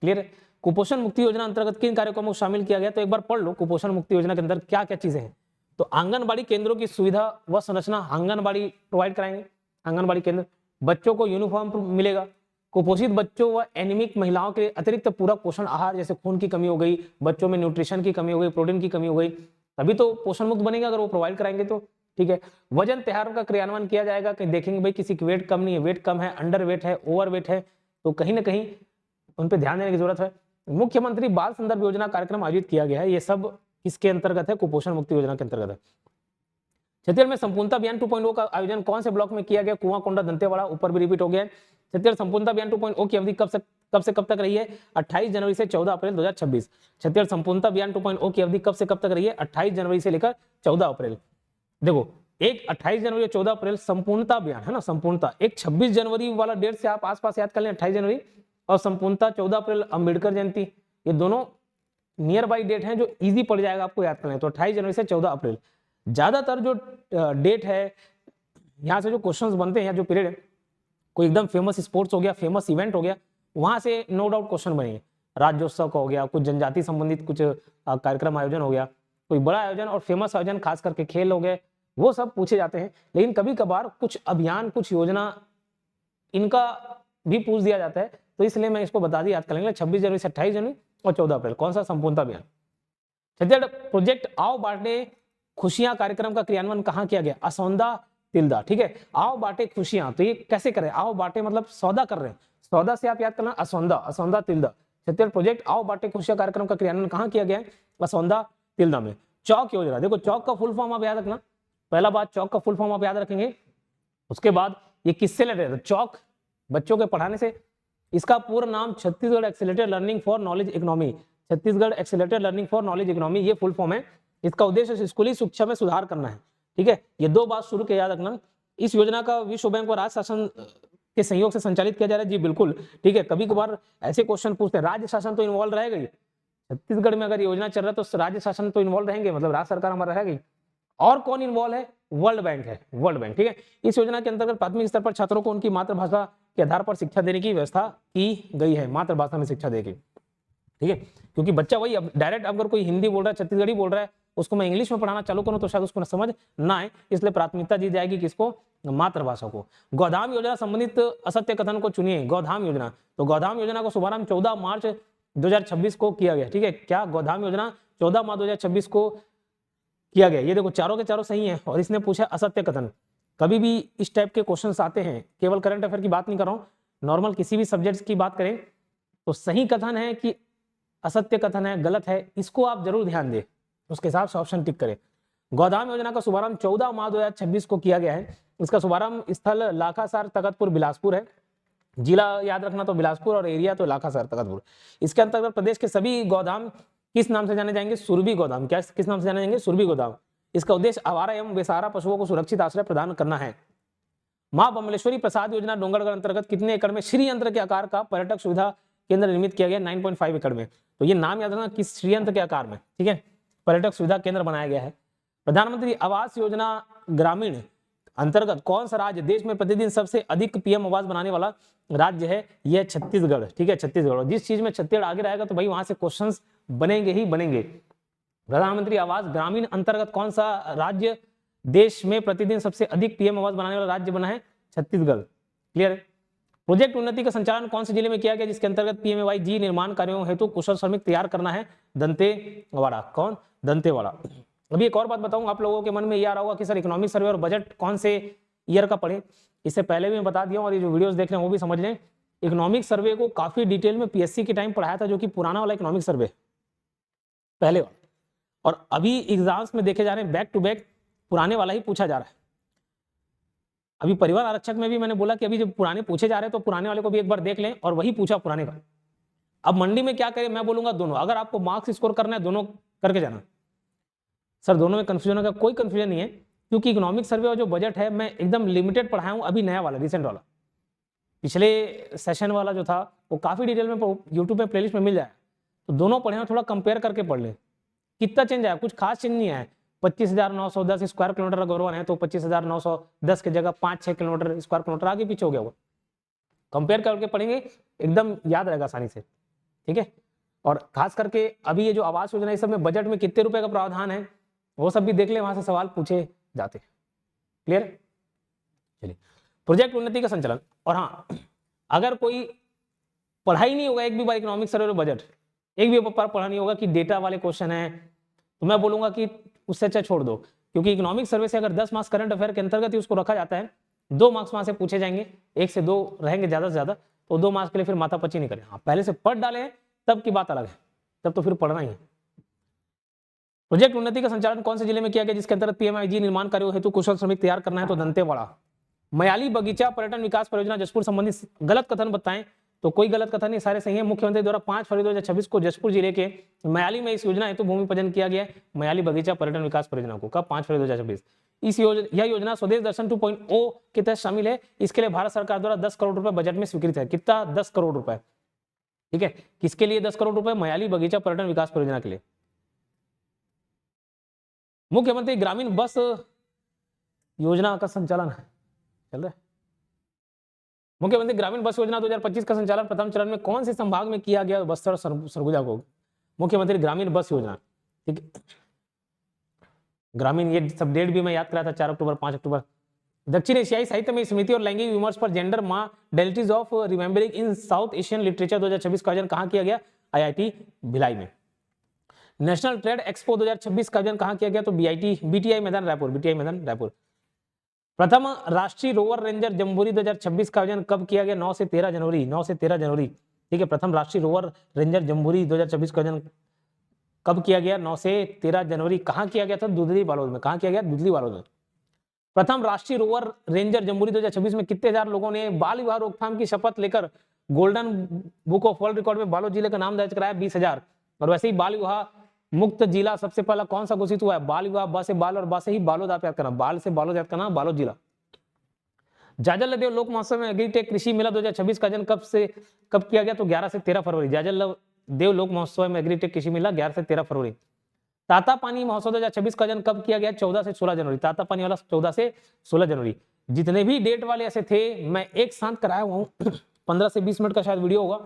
क्लियर है? कुपोषण मुक्ति योजना अंतर्गत किन कार्यक्रमों को शामिल किया गया? तो एक बार पढ़ लो कुपोषण मुक्ति योजना के अंदर क्या क्या चीजें हैं। तो आंगनबाड़ी केंद्रों की सुविधा व संरचना, आंगनबाड़ी प्रोवाइड कराएंगे। आंगनबाड़ी केंद्र, बच्चों को यूनिफॉर्म मिलेगा। कुपोषित बच्चों व एनीमिक महिलाओं के अतिरिक्त पूरक पोषण आहार, जैसे खून की कमी हो गई, बच्चों में न्यूट्रिशन की कमी हो गई, प्रोटीन की कमी हो गई, तभी तो पोषण मुक्त बनेगा अगर वो प्रोवाइड कराएंगे तो। ठीक है, वजन त्योहार का क्रियान्वयन किया जाएगा। कहीं देखेंगे भाई किसी की वेट कम नहीं है, वेट कम है, अंडर वेट है, ओवर वेट है, तो कहीं ना कहीं उन पर ध्यान देने की जरूरत है। मुख्यमंत्री बाल संदर्भ योजना कार्यक्रम आयोजित किया गया है। ये सब किसके अंतर्गत है? कुपोषण मुक्ति योजना के अंतर्गत है। छत्तीसगढ़ में संपूर्णता अभियान 2.0 का आयोजन कौन से ब्लॉक में किया गया? कुआंकोंडा, दंतेवाड़ा, ऊपर भी रिपीट हो गया है। छत्तीसगढ़ संपूर्णता अभियान 2.0 की अवधि कब से कब तक रही है? 28 जनवरी से 14 अप्रैल 2026। छत्तीसगढ़ संपूर्णता अभियान 2.0 की अवधि कब से कब तक रही है? 28 जनवरी से लेकर 14 अप्रैल। देखो, एक 28 जनवरी और 14 अप्रैल संपूर्णता अभियान है ना, संपूर्णता। एक 26 जनवरी वाला डेट से आप आसपास याद कर लें, 28 जनवरी, और संपूर्णता 14 अप्रैल अंबेडकर जयंती। ये दोनों नियर बाई डेट हैं जो इजी पड़ जाएगा आपको याद करना है। तो 28 जनवरी से 14 अप्रैल ज्यादातर जो डेट है, यहाँ से जो क्वेश्चंस बनते हैं या जो पीरियड है, कोई एकदम फेमस स्पोर्ट्स हो गया, फेमस इवेंट हो गया, वहां से नो डाउट क्वेश्चन बनेंगे। राज्योत्सव का हो गया, कुछ जनजाति संबंधित कुछ कार्यक्रम आयोजन हो गया, कोई बड़ा आयोजन और फेमस आयोजन, खास करके खेल हो गए, वो सब पूछे जाते हैं। लेकिन कभी कभार कुछ अभियान, कुछ योजना, इनका भी पूछ दिया जाता है, तो इसलिए मैं इसको बता दी, याद करेंगे। 26 जनवरी से 28 जनवरी और 14 अप्रैल कौन सा? संपूर्णता अभियान। छत्तीसगढ़ प्रोजेक्ट आओ बांटे खुशियां कार्यक्रम का क्रियान्वयन कहाँ किया गया? असौंदा, तिल्दा। ठीक है, आओ बांटे खुशियां, तो ये कैसे करें? आओ बांटे मतलब सौदा कर रहे हैं, सौदा से आप याद करना असौंदा, असौंदा तिल्दा। छत्तीसगढ़ प्रोजेक्ट आओ बांटे खुशियां कार्यक्रम का क्रियान्वयन कहाँ किया गया है? असौंदा, तिल्दा में। चौक योजना, देखो चौक का फुल फॉर्म आप याद रखना। पहला बात, चौक का फुल फॉर्म आप याद रखेंगे। उसके बाद ये किससे रिलेटेड? चौक बच्चों के पढ़ाने से। इसका पूरा नाम Chhattisgarh accelerated learning for knowledge economy, Chhattisgarh accelerated learning for knowledge economy, ये फुल फॉर्म है। इसका उद्देश्य स्कूली शिक्षा में सुधार करना है। ठीक है, ये दो बात शुरू के याद रखना। इस योजना का विश्व बैंक और राज्य शासन के सहयोग से संचालित किया जा रहा है। जी बिल्कुल, ठीक है। कभी कभार ऐसे क्वेश्चन पूछते हैं, राज्य शासन तो इन्वॉल्व रहेगा ही, छत्तीसगढ़ में अगर योजना चल रहा है तो राज्य शासन तो इन्वॉल्व रहेंगे, मतलब राज्य सरकार हमारा रहेगी। और कौन इन्वॉल्व है? वर्ल्ड बैंक है, वर्ल्ड बैंक। ठीक है, इस योजना के अंतर्गत प्राथमिक स्तर पर छात्रों को उनकी मातृभाषा के आधार पर शिक्षा देने की व्यवस्था की गई है, मातृभाषा में शिक्षा देगी। ठीक है, क्योंकि बच्चा वही, अब डायरेक्ट अगर कोई हिंदी बोल रहा है, छत्तीसगढ़ी बोल रहा है, उसको मैं इंग्लिश में पढ़ाना चालू करूं तो शायद उसको समझ ना आए, इसलिए प्राथमिकता दी जाएगी किसको? मातृभाषा को। गौधाम योजना संबंधित असत्य कथन को चुनिए। गौधाम योजना, तो गौधाम योजना का शुभारंभ 14 मार्च 2026 को किया गया। ठीक है, क्या गौधाम योजना 14 मार्च 2026 को किया गया? ये देखो चारों के चारों सही है। और इसने पूछा असत्य कथन। कभी भी इस टाइप के क्वेश्चंस आते हैं, केवल करंट अफेयर की बात नहीं कर रहा हूं, नॉर्मल किसी भी सब्जेक्ट्स की बात करें तो सही कथन है कि असत्य कथन है, गलत है, इसको आप जरूर ध्यान दें, उसके हिसाब से ऑप्शन टिक करें। गौधाम योजना का शुभारंभ 14 मार्च 2026 को किया गया है। इसका शुभारंभ स्थल लाखासार, तखतपुर, बिलासपुर है। जिला याद रखना तो बिलासपुर और एरिया तो लाखासार, तखतपुर। इसके अंतर्गत प्रदेश के सभी गौधाम किस नाम से जाने जाएंगे? सुरभि गौधाम। क्या किस नाम से जाने जाएंगे? सुरभि गौधाम। इसका उद्देश्य आवारा एवं बेसहारा पशुओं को सुरक्षित आश्रय प्रदान करना है। मां बमलेश्वरी प्रसाद योजना डोंगरगढ़ अंतर्गत कितने एकड़ में श्रीयंत्र के आकार का पर्यटक सुविधा केंद्र निर्मित किया गया? 9.5 एकड़ में। तो ये नाम याद रखना, किस श्रीयंत्र के आकार में, ठीक है, पर्यटक सुविधा केंद्र बनाया गया है। प्रधानमंत्री आवास योजना ग्रामीण अंतर्गत कौन सा राज्य देश में प्रतिदिन सबसे अधिक पीएम आवास बनाने वाला राज्य है? यह छत्तीसगढ़। ठीक है, छत्तीसगढ़। जिस चीज में छत्तीसगढ़ आगे रहेगा तो भाई वहां से क्वेश्चंस बनेंगे ही बनेंगे। प्रधानमंत्री आवास ग्रामीण अंतर्गत कौन सा राज्य देश में प्रतिदिन सबसे अधिक पीएम आवास बनाने वाला राज्य बना है? छत्तीसगढ़। क्लियर है। प्रोजेक्ट उन्नति का संचालन कौन से जिले में किया गया जिसके अंतर्गत पीएमएवाई जी निर्माण कार्यों हेतु कुशल श्रमिक तैयार करना है? दंतेवाड़ा। कौन? दंतेवाड़ा। अभी एक और बात बताऊं, आप लोगों के मन में ये आ रहा होगा कि सर इकोनॉमिक सर्वे और बजट कौन से ईयर का पढ़े। इससे पहले भी मैं बता दिया और ये जो वीडियोस देख रहे हैं वो भी समझ लें। इकोनॉमिक सर्वे को काफी डिटेल में पीएससी के टाइम पढ़ाया था, जो कि पुराना वाला इकोनॉमिक सर्वे पहले वाला, और अभी एग्जाम्स में देखे जा रहे हैं बैक टू बैक पुराने वाला ही पूछा जा रहा है। अभी परिवार आरक्षक में भी मैंने बोला कि अभी जब पुराने पूछे जा रहे हैं तो पुराने वाले को भी एक बार देख लें, और वही पूछा पुराने का। अब मंडी में क्या करें, मैं बोलूंगा दोनों। अगर आपको मार्क्स स्कोर करना है दोनों करके जाना। सर दोनों में कंफ्यूजन होगा, कोई कंफ्यूजन नहीं है, क्योंकि इकोनॉमिक सर्वे और जो बजट है मैं एकदम लिमिटेड पढ़ाया हूं, अभी नया वाला, रिसेंट वाला। पिछले सेशन वाला जो था वो काफी डिटेल में यूट्यूब में प्लेलिस्ट में मिल जाए, तो दोनों पढ़े हैं, थोड़ा कंपेयर करके पढ़ लें। कितना चेंज आया? कुछ खास चेंज नहीं आया। 25,910 स्क्वायर किलोमीटर अगर वन है तो 25,910 की जगह 5-6 किलोमीटर स्क्वायर किलोमीटर आगे पीछे हो गया। वो कंपेयर करके पढ़ेंगे, एकदम याद रहेगा आसानी से। ठीक है, और खास करके अभी ये जो आवास योजना इस सब में बजट में कितने रुपए का प्रावधान है वो सब भी देख ले, वहां से सवाल पूछे जाते हैं। क्लियर? चलिए, प्रोजेक्ट उन्नति का संचालन। और हाँ, अगर कोई पढ़ाई नहीं होगा एक भी बार इकोनॉमिक सर्वे और बजट, एक भी बार पढ़ा नहीं होगा कि डेटा वाले क्वेश्चन है, तो मैं बोलूंगा कि उससे अच्छा छोड़ दो, क्योंकि इकोनॉमिक सर्वे से अगर 10 मार्क्स करंट अफेयर के अंतर्गत ही उसको रखा जाता है, 2 मार्क्स वहां से पूछे जाएंगे, 1 से 2 रहेंगे ज्यादा से ज्यादा, तो 2 मार्क्स के लिए फिर माथापच्ची नहीं करें। हाँ, पहले से पढ़ डाले तब की बात अलग है, तब तो फिर पढ़ना ही है। प्रोजेक्ट उन्नति का संचालन कौन से जिले में किया गया जिसके अंतर्गत पीएमआईजी निर्माण कार्यों हेतु कुशल श्रमिक तैयार करना है? तो दंतेवाड़ा। मयाली बगीचा पर्यटन विकास परियोजना जशपुर संबंधी गलत कथन बताएं? तो कोई गलत कथन नहीं, सारे सही है। मुख्यमंत्री द्वारा 5 फरवरी 2026 को जशपुर जिले के मयाली में इस योजना हेतु भूमि पूजन किया गया है। मयाली बगीचा पर्यटन विकास परियोजना को कब? 5 फरवरी 2026। यह योजना स्वदेश दर्शन 2.0 के तहत शामिल है। इसके लिए भारत सरकार द्वारा 10 करोड़ रुपए बजट में स्वीकृत है। कितना? 10 करोड़ रुपए। ठीक है, किसके लिए 10 करोड़ रुपए? मयाली बगीचा पर्यटन विकास परियोजना के लिए। मुख्यमंत्री ग्रामीण बस योजना का संचालन चल रहा है। मुख्यमंत्री ग्रामीण बस योजना 2025 का संचालन प्रथम चरण में कौन से संभाग में किया गया? बस्तर और सरगुजा को। मुख्यमंत्री ग्रामीण बस योजना, ठीक है, ग्रामीण, ये सब डेट भी मैं याद कराया था, 4 अक्टूबर 5 अक्टूबर। दक्षिण एशियाई साहित्य में स्मृति और लैंगिक विमर्श पर gender modalities of remembering in south Asian literature 2026 का आयोजन कहां किया गया? आईआईटी भिलाई में। नेशनल ट्रेड एक्सपो 2026 का आयोजन कहां किया गया? तो बीटीआई मैदान रायपुर, बीटीआई मैदान रायपुर। प्रथम राष्ट्रीय रोवर रेंजर जम्बोरी 2026 का आयोजन कब किया गया? 9 से 13 जनवरी, 9 से 13 जनवरी। ठीक है, प्रथम राष्ट्रीय रोवर रेंजर जम्बोरी 2026 का आयोजन कब किया गया? 9 से 13 जनवरी। कहां किया गया था? दुधली बालोद में। कहां किया गया? दुधली बालोद में। प्रथम राष्ट्रीय रोवर रेंजर जम्बोरी 2026 में कितने हजार लोगों ने बाल विवाह रोकथाम की शपथ लेकर golden book of world record में बालोद जिले का नाम दर्ज कराया? 20,000। और वैसे ही बाल विवाह मुक्त जिला सबसे पहला कौन सा घोषित हुआ है? बाल विवाह, ब से बाल और बा से ही बालोद, आप याद करना, बाल से बालोद याद करना, बालोद जिला। जाजल देव लोक महोत्सव में एग्रीटेक कृषि मेला 2026 का आयोजन कब किया गया? तो 11 से 13 फरवरी। जाजल देव लोक महोत्सव में एग्रीटेक कृषि मेला 11 से 13 फरवरी। तातापानी महोत्सव 2026 का आयोजन कब किया गया? 14 से 16 जनवरी। तातापानी वाला 14 से 16 जनवरी। जितने भी डेट वाले ऐसे थे मैं एक साथ कराया हुआ हूँ 15 से 20 मिनट का शायद वीडियो होगा,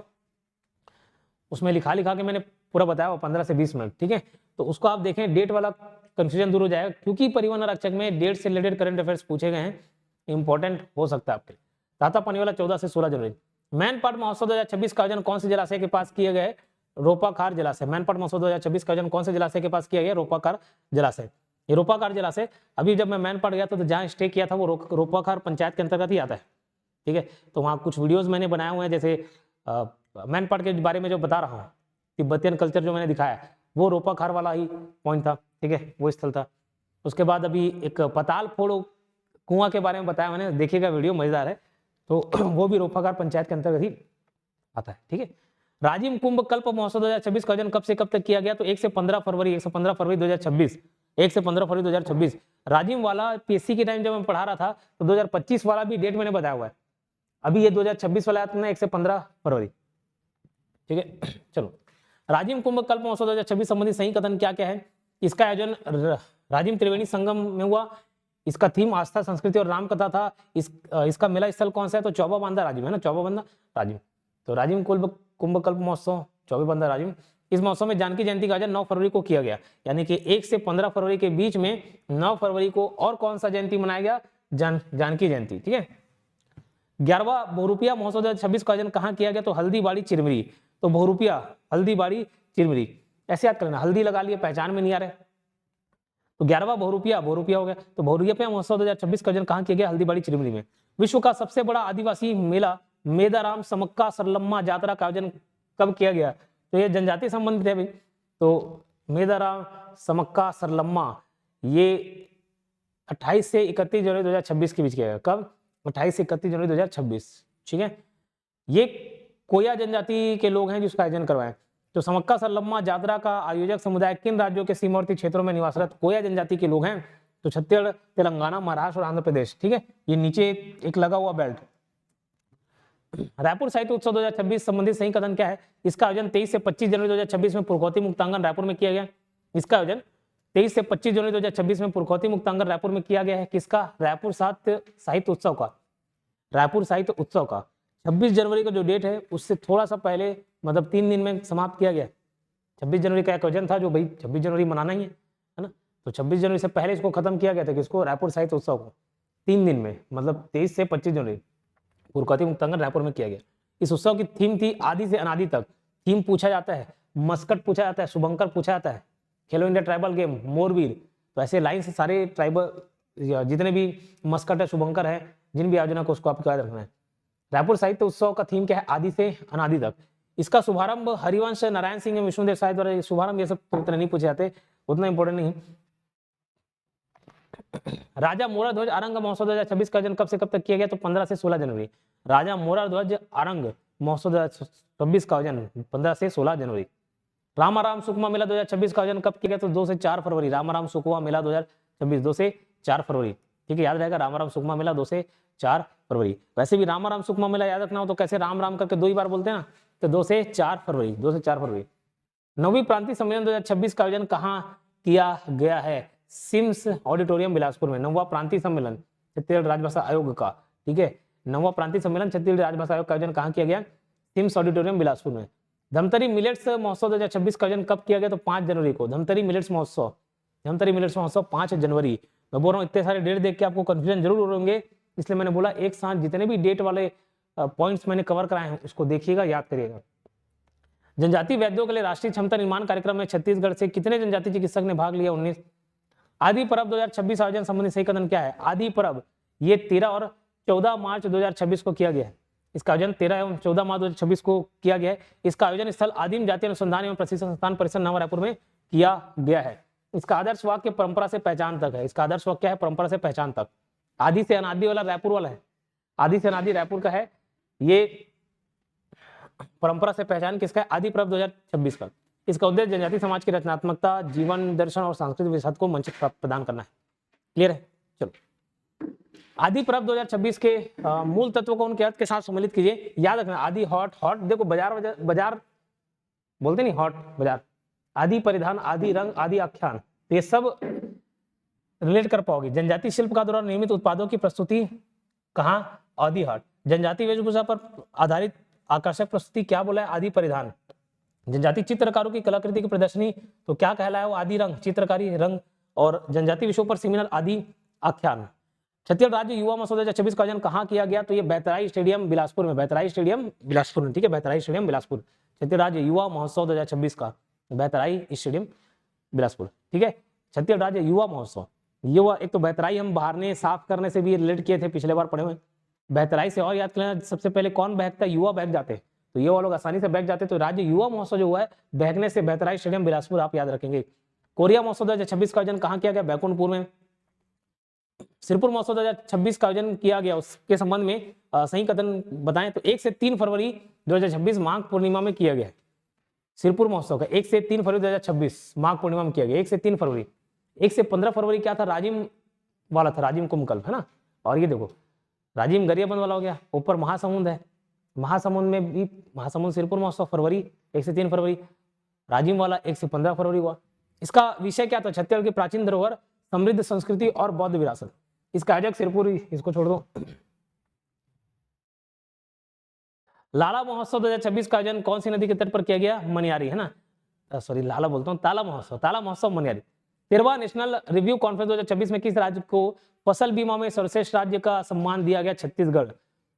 उसमें लिखा के मैंने पूरा बताया हुआ 15 से 20 मिनट। ठीक है, तो उसको आप देखें, डेट वाला कंफ्यूजन दूर हो जाएगा, क्योंकि परिवहन आरक्षक में डेट से रिलेटेड करंट अफेयर्स पूछे गए हैं, इंपॉर्टेंट हो सकता है आपके लिए। तातापानी वाला 14 से 16 जनवरी। मैनपाट महोत्सव 2026 का आयोजन कौन से जलाशय के पास किया गया है? रोपाखार जलाशय। मैनपाट महोत्सव 2026 का आयोजन कौन से जलाशय के पास किया गया? रोपाखार जलाशय। ये रोपाखार जलाशय, अभी जब मैं मैनपाट गया था तो जहाँ स्टे किया था वो रोपाखार पंचायत के अंतर्गत ही आता है। ठीक है, तो वहाँ कुछ वीडियोस मैंने बनाए हुए हैं, जैसे मैनपाट के बारे में जो बता रहा हूँ, तिब्बतियन कल्चर जो मैंने दिखाया वो रोपाखार वाला ही पॉइंट था। ठीक है, वो स्थल था। उसके बाद अभी एक पताल फोड़ो कुआं के बारे में बताया मैंने, देखिएगा वीडियो, मजेदार है। तो वो भी रोपाखार पंचायत के अंतर्गत ही आता है। ठीक है, राजिम कुंभ कल्प महोत्सव 2026 का आयोजन कब से कब तक किया गया? तो 1 से 15 फरवरी 2026। 1 से 15 फरवरी 2026। राजिम वाला पीएससी के टाइम जब मैं पढ़ा रहा था तो 2025 वाला भी डेट मैंने बताया हुआ है। अभी ये 2026 वाला आता है 1 से 15 फरवरी। ठीक है, चलो, राजिम कुंभ कल्प महोत्सव 2026 संबंधी सही कथन क्या क्या है? इसका आयोजन राजिम त्रिवेणी संगम में हुआ। इसका थीम आस्था, संस्कृति और राम कथा था। इसका मेला स्थल कौन सा है? तो चौबा बांधा राजिम है ना, चौबा बांधा राजिम। तो राजिम कुंभ कल्प महोत्सव चौबा बांधा राजिम। इस महोत्सव में जानकी जयंती का आयोजन 9 फरवरी को किया गया, यानी कि 1 से 15 फरवरी के बीच में 9 फरवरी को और कौन सा जयंती मनाया गया? जानकी जयंती। ठीक है, 11वां बहुरूपिया महोत्सव 2026 का आयोजन कहाँ किया गया? तो हल्दीबाड़ी चिरमिरी। तो बहुरूपिया, हल्दीबाड़ी चिरमिरी, ऐसे याद करना, हल्दी लगा लिए, पहचान में नहीं आ रहे तो 11वां बहुरूपिया हो गया। तो बहुरूपिया महोत्सव 2026 का आयोजन कहाँ किया गया? हल्दीबाड़ी चिरमिरी में। विश्व का सबसे बड़ा आदिवासी मेला मेदाराम समक्का सरलम्मा जात्रा का आयोजन कब किया गया? तो ये जनजाति संबंधित है भाई। तो मेदाराम समक्का सरलम्मा ये 28 से 31 जनवरी 2026 के बीच किया गया। कब? 28 से 31 जनवरी 2026। ठीक है, ये कोया जनजाति के लोग हैं जिसका आयोजन करवाए। तो समक्का सरलम्मा यात्रा का आयोजक समुदाय किन राज्यों के सीमावर्ती क्षेत्रों में निवासरत कोया जनजाति के लोग हैं? तो छत्तीसगढ़, तेलंगाना, महाराष्ट्र और आंध्र प्रदेश। ठीक है, ये नीचे एक लगा हुआ बेल्ट। रायपुर साहित्य उत्सव 2026 संबंधित सही कथन क्या है? इसका आयोजन 23 से 25 जनवरी 2026 में पुरखौती मुक्तांगन रायपुर में किया गया। इसका आयोजन 23 से 25 जनवरी 2026 में पुरखौती मुक्तांगन रायपुर में किया गया है। किसका? रायपुर साहित्य उत्सव का। रायपुर साहित्य उत्सव का 26 जनवरी का जो डेट है उससे थोड़ा सा पहले, मतलब 3 दिन में समाप्त किया गया। 26 जनवरी का एक आयोजन था जो भाई 26 जनवरी मनाना ही है ना, तो 26 जनवरी से पहले इसको खत्म किया गया था। किसको? रायपुर साहित्य उत्सव को 3 दिन में, मतलब 23 से 25 जनवरी पुरखौती मुक्तांगन रायपुर में किया गया। इस उत्सव की थीम थी आदि से अनादि तक। थीम पूछा जाता है, मस्कट पूछा जाता है, शुभंकर पूछा जाता है, खेलो इंडिया ट्राइबल गेम, मोरवीर। तो ऐसे लाइन से सारे ट्राइबल जितने भी मस्कट है, शुभंकर है, जिन भी आयोजना को उसको आपको याद रखना है। रायपुर साहित्य उत्सव का थीम क्या है? आदि से अनादि तक। इसका शुभारंभ हरिवंश नारायण सिंह विष्णुदेव साय द्वारा शुभारंभ, ये सब तो उतने नहीं पूछे जाते। उतना इंपॉर्टेंट नहीं है। राजा मोरा ध्वज आरंग महोत्सव 2026 का आयोजन कब से कब तक किया गया? तो 15 से 16 जनवरी। राजा मोरा ध्वज आरंग महोत्सव 2026 का आयोजन 15 से 16 जनवरी। रामाराम सुकमा मेला 2026 का आयोजन कब किया गया? तो 2 से 4 फरवरी। रामाराम सुकमा मेला 2026 2 से 4 फरवरी। ठीक है, याद रहेगा, रामाराम सुकमा मेला 2 से 4 फरवरी। वैसे भी रामाराम सुकमा मेला याद रखना हो तो कैसे राम राम करके 2 ही बार बोलते हैं ना, तो 2 से 4 फरवरी, 2 से 4 फरवरी। 9वीं प्रांतीय सम्मेलन 2026 का आयोजन कहाँ किया गया है? सिम्स ऑडिटोरियम बिलासपुर में। 9वां प्रांतीय सम्मेलन छत्तीसगढ़ राजभाषा आयोग का, ठीक है, 9वां प्रांतीय सम्मेलन छत्तीसगढ़ राजभाषा आयोग का आयोजन कहाँ किया गया? सिम्स ऑडिटोरियम बिलासपुर में। धमतरी मिलेट्स महोत्सव 2026 का आयोजन कब किया गया? तो 5 जनवरी को। धमतरी मिलेट्स महोत्सव 5 जनवरी। मैं बोल रहा हूँ इतने सारे डेट देख के आपको कंफ्यूजन जरूर होंगे, इसलिए मैंने बोला एक साथ जितने भी डेट वाले पॉइंट्स मैंने कवर कराए हैं उसको देखिएगा, याद करिएगा। जनजाति वैद्यों के लिए राष्ट्रीय क्षमता निर्माण कार्यक्रम में छत्तीसगढ़ से कितने जनजाति चिकित्सक ने भाग लिया? 19। आदि पर्व 2026 आयोजन संबंधी सही कथन क्या है? आदि पर्व ये 13 और 14 मार्च 2026 को किया गया है। इसका आयोजन 13 एवं 14 मार्च 2026 को किया गया है। इसका आयोजन स्थल आदिम जाति अनुसंधान एवं प्रशिक्षण संस्थान परिसर नवा रायपुर में किया गया है। इसका आदर्श वाक्य परंपरा से पहचान तक है। इसका आदर्श वाक्य है परंपरा से पहचान तक। आदि से अनादि वाला रायपुर वाला है, आदि से अनादि रायपुर का है। ये परंपरा से पहचान किसका है? आदि पर्व 2026 का। इसका उद्देश्य जनजाति समाज की रचनात्मकता, जीवन दर्शन और सांस्कृतिक विरासत को मंच प्रदान करना है। क्लियर है? चलो, आदि पर्व 2026 के मूल तत्वों को उनके अर्थ के साथ सम्मिलित कीजिए। याद रखना, आदि हॉट हॉट देखो, बाजार बोलते नहीं, हॉट बाजार, आदि परिधान, आदि रंग, आदि आख्यान, ये सब रिलेट कर पाओगे। जनजाति शिल्प का दौरान निर्मित उत्पादों की प्रस्तुति कहाँ? आदि हाट। जनजाति वेशभूषा पर आधारित आकर्षक प्रस्तुति क्या बोला है? आदि परिधान। जनजाति चित्रकारों की कलाकृति की प्रदर्शनी तो क्या कहलाया? वो आदि रंग, चित्रकारी रंग। और जनजाति विषयों पर सेमिनार आदि आख्यान। छत्तीसगढ़ राज्य युवा महोत्सव 2026 का आयोजन कहाँ किया गया? तो ये बैतराई स्टेडियम बिलासपुर में। बैतराई स्टेडियम बिलासपुर में, ठीक है, बैतराई स्टेडियम बिलासपुर। छत्तीसगढ़ राज्य युवा महोत्सव 2026 का बैतराई स्टेडियम बिलासपुर, ठीक है। छत्तीसगढ़ राज्य युवा महोत्सव, युवा, एक तो बैतराई हम बहारने साफ करने से भी रिलेट किए थे, पिछले बार पढ़े हुए। बैतराई से और याद करना, सबसे पहले कौन बहकता है? युवा बहक जाते, तो ये वो लोग आसानी से बहक जाते। तो राज्य युवा महोत्सव जो हुआ है बहकने से बैतराई स्टेडियम बिलासपुर आप याद रखेंगे। कोरिया महोत्सव 2026 का आयोजन कहाँ किया गया? बैकुंठपुर में। सिरपुर महोत्सव 2026 का आयोजन किया गया, उसके संबंध में सही कथन बताएं तो 1 से 3 फरवरी 2026 माघ पूर्णिमा में किया गया। सिरपुर महोत्सव का 1 से 3 फरवरी 2026 माघ पूर्णिमा में किया गया। 1 से 3 फरवरी। 1 से 15 फरवरी क्या था? राजिम वाला था, राजिम कुंभकल्प, है ना। और ये देखो राजिम गरियाबंद वाला हो गया, ऊपर महासमुंद है, महासमुंद में भी महासमुंद सिरपुर महोत्सव फरवरी 1 से 3 फरवरी। राजिम वाला 1 से 15 फरवरी हुआ। इसका विषय क्या था? छत्तीसगढ़ की प्राचीन धरोहर, समृद्ध संस्कृति और बौद्ध विरासत। इसका आयोजक सिरपुर, इसको छोड़ दो। लाला महोत्सव 2026 का आयोजन कौन सी नदी के तट पर किया गया? मनियारी, है ना, सॉरी लाला बोलता हूँ, ताला महोत्सव, ताला महोत्सव मनियारी। 13वां नेशनल रिव्यू कॉन्फ्रेंस 2026 में किस राज्य को फसल बीमा में सर्वश्रेष्ठ राज्य का सम्मान दिया गया? छत्तीसगढ़।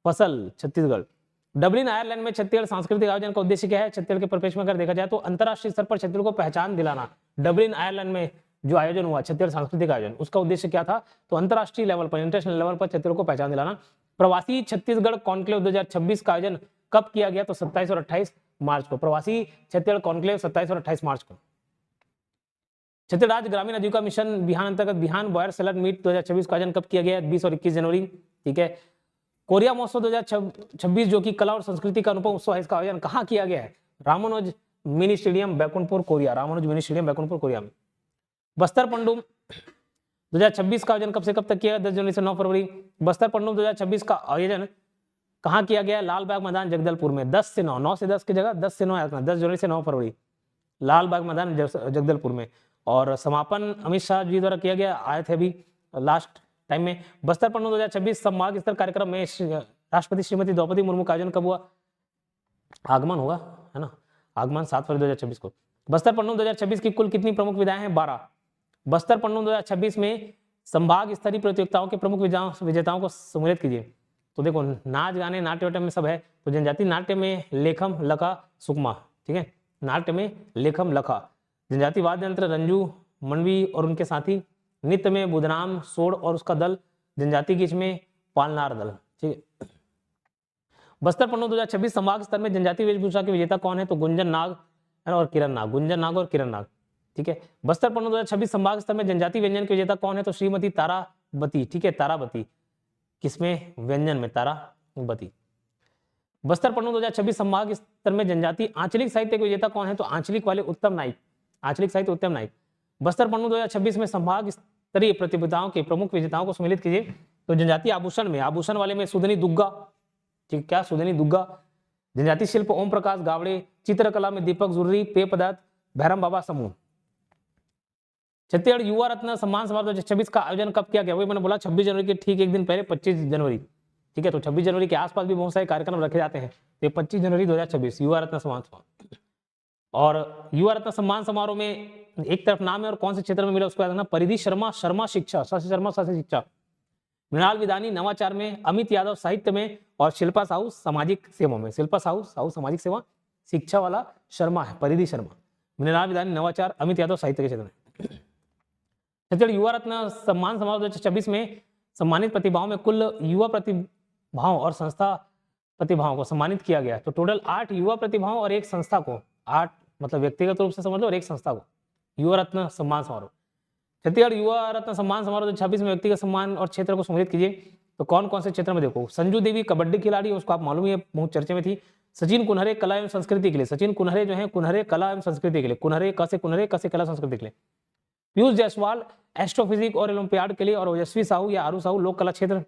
फसल छत्तीसगढ़। डबलिन आयरलैंड में छत्तीसगढ़ सांस्कृतिक आयोजन का उद्देश्य क्या है? छत्तीसगढ़ के परिप्रेक्ष्य में अगर देखा जाए तो अंतरराष्ट्रीय स्तर पर छत्तीसगढ़ को पहचान दिलाना। डबलिन आयरलैंड में जो आयोजन हुआ छत्तीसगढ़ सांस्कृतिक आयोजन, उसका उद्देश्य क्या था? तो अंतरराष्ट्रीय लेवल पर, इंटरनेशनल लेवल पर छत्तीसगढ़ को पहचान दिलाना। प्रवासी छत्तीसगढ़ कॉन्क्लेव 2026 का आयोजन कब किया गया? तो 27 और 28 मार्च को। प्रवासी छत्तीसगढ़ कॉन्क्लेव 27 और 28 मार्च को। छत्तीसगढ़ राज्य ग्रामीण आजीविका मिशन बिहान अंतर्गत बिहान बॉयर सेलर मीट 2026 का आयोजन कब किया गया? 20 और 21 जनवरी, ठीक है। कोरिया महोत्सव 2026 जो कि कला और संस्कृति का अनुपम उत्सव है, इसका आयोजन कहाँ किया गया है? Ramanuj mini stadium Baikunthpur Koriya, Ramanuj mini stadium Baikunthpur Koriya में। बस्तर पंडुम 2026 का आयोजन कब से कब तक किया? 10 जनवरी से 9 फरवरी। बस्तर पंडुम 2026 का आयोजन कहाँ किया गया? लाल बाग मैदान जगदलपुर में। 10 से 9, 9 से 10 की जगह 10 से 9 याद रखना, 10 जनवरी से 9 फरवरी, लाल बाग मैदान जगदलपुर में। और समापन अमित शाह जी द्वारा किया गया, आए थे अभी लास्ट टाइम में। बस्तर पंडुम 2026 संभाग स्तर कार्यक्रम में राष्ट्रपति श्रीमती द्रौपदी मुर्मू का आयोजन कब हुआ? आगमन हुआ, है ना, आगमन 7 फरवरी 2026 को। बस्तर पंडुम 2026 की कुल कितनी प्रमुख विधाएं हैं? 12। बस्तर पंडुम 2026 में संभाग स्तरीय प्रतियोगिताओं के प्रमुख विजेताओं को सम्मिलित कीजिए। तो देखो नाच गाने नाट्य वाट्य में सब है, तो जनजाति नाट्य में लेखम लखा सुकमा, ठीक है, नाट्य में लेखम लखा। जनजाति वाद्य यंत्र रंजू मनवी और उनके साथी। नृत्य में बुधराम सोड़ और उसका दल। जनजाति गीत में पालनार दल, ठीक है। बस्तर पंडुम 2026 संभाग स्तर में जनजाति वेशभूषा के विजेता कौन है? तो गुंजन नाग और किरण नाग, गुंजन नाग और किरण नाग। ठीक है। बस्तर पन्ना 2026 संभाग स्तर में जनजाति व्यंजन के विजेता कौन है? तो श्रीमती ताराबती, ठीक है, ताराबती। किसमें? व्यंजन में, ताराबती। बस्तर पन्ना 2026 संभाग स्तर में जनजाति आंचलिक साहित्य के विजेता कौन है? तो आंचलिक वाले उत्तम नाइक, आंचलिक साहित्य उत्तम नाइक। बस्तर पन्ना 2026 में संभाग स्तरीय प्रतियोगिताओं के प्रमुख विजेताओं को सम्मिलित कीजिए। तो जनजाति आभूषण में, आभूषण वाले में सुधनी दुग्गा, ठीक, क्या? सुधनी दुग्गा। जनजाति शिल्प ओम प्रकाश गावड़े। चित्रकला में दीपक जुर्री, पेय पदार्थ भैरम बाबा समूह। छत्तीसगढ़ युवा रत्न सम्मान समारोह 2026 का आयोजन कब किया गया? वही मैंने बोला 26 जनवरी के ठीक एक दिन पहले, 25 जनवरी, ठीक है। तो 26 जनवरी के आसपास भी बहुत सारे कार्यक्रम रखे जाते हैं। तो 25 जनवरी 2026 युवा रत्न सम्मान समारोह। और युवा रत्न सम्मान समारोह में एक तरफ नाम है और कौन से क्षेत्र में मिला उसको याद रखना। परिधि शर्मा, शर्मा शिक्षा, शशि शर्मा शशि शिक्षा। मृणाल विदानी नवाचार में, अमित यादव साहित्य में और शिल्पा साहू सामाजिक सेवा में। शिल्पा साहू सामाजिक सेवा, शिक्षा वाला शर्मा है, परिधि शर्मा। मृणाल विदानी नवाचार, अमित यादव साहित्य के क्षेत्र में। छत्तीसगढ़ युवा रत्न सम्मान समारोह 2026 में सम्मानित प्रतिभाओं में कुल युवा प्रतिभाओं और संस्था प्रतिभाओं को सम्मानित किया गया। तो टोटल 8 युवा प्रतिभाओं और एक संस्था को, 8 मतलब व्यक्तिगत रूप से समझ लो और एक संस्था को युवा रत्न सम्मान समारोह। छत्तीसगढ़ युवा रत्न सम्मान समारोह 2026 में व्यक्तिगत सम्मान और क्षेत्र को सम्मिलित कीजिए। तो कौन कौन से क्षेत्र में? देखो, संजू देवी कबड्डी खिलाड़ी, उसको आप मालूम ही है, बहुत चर्चे में थी। सचिन कुनहरे कला एवं संस्कृति के लिए, सचिन कुनहरे जो है, कुनहरे कला एवं संस्कृति के लिए, कुनहरे कसे कला संस्कृति के लिए। पीयूष जायसवाल एस्ट्रोफिजिक और ओलंपियाड के लिए। और ओजस्वी साहू या आरू साहू लोक कला क्षेत्र,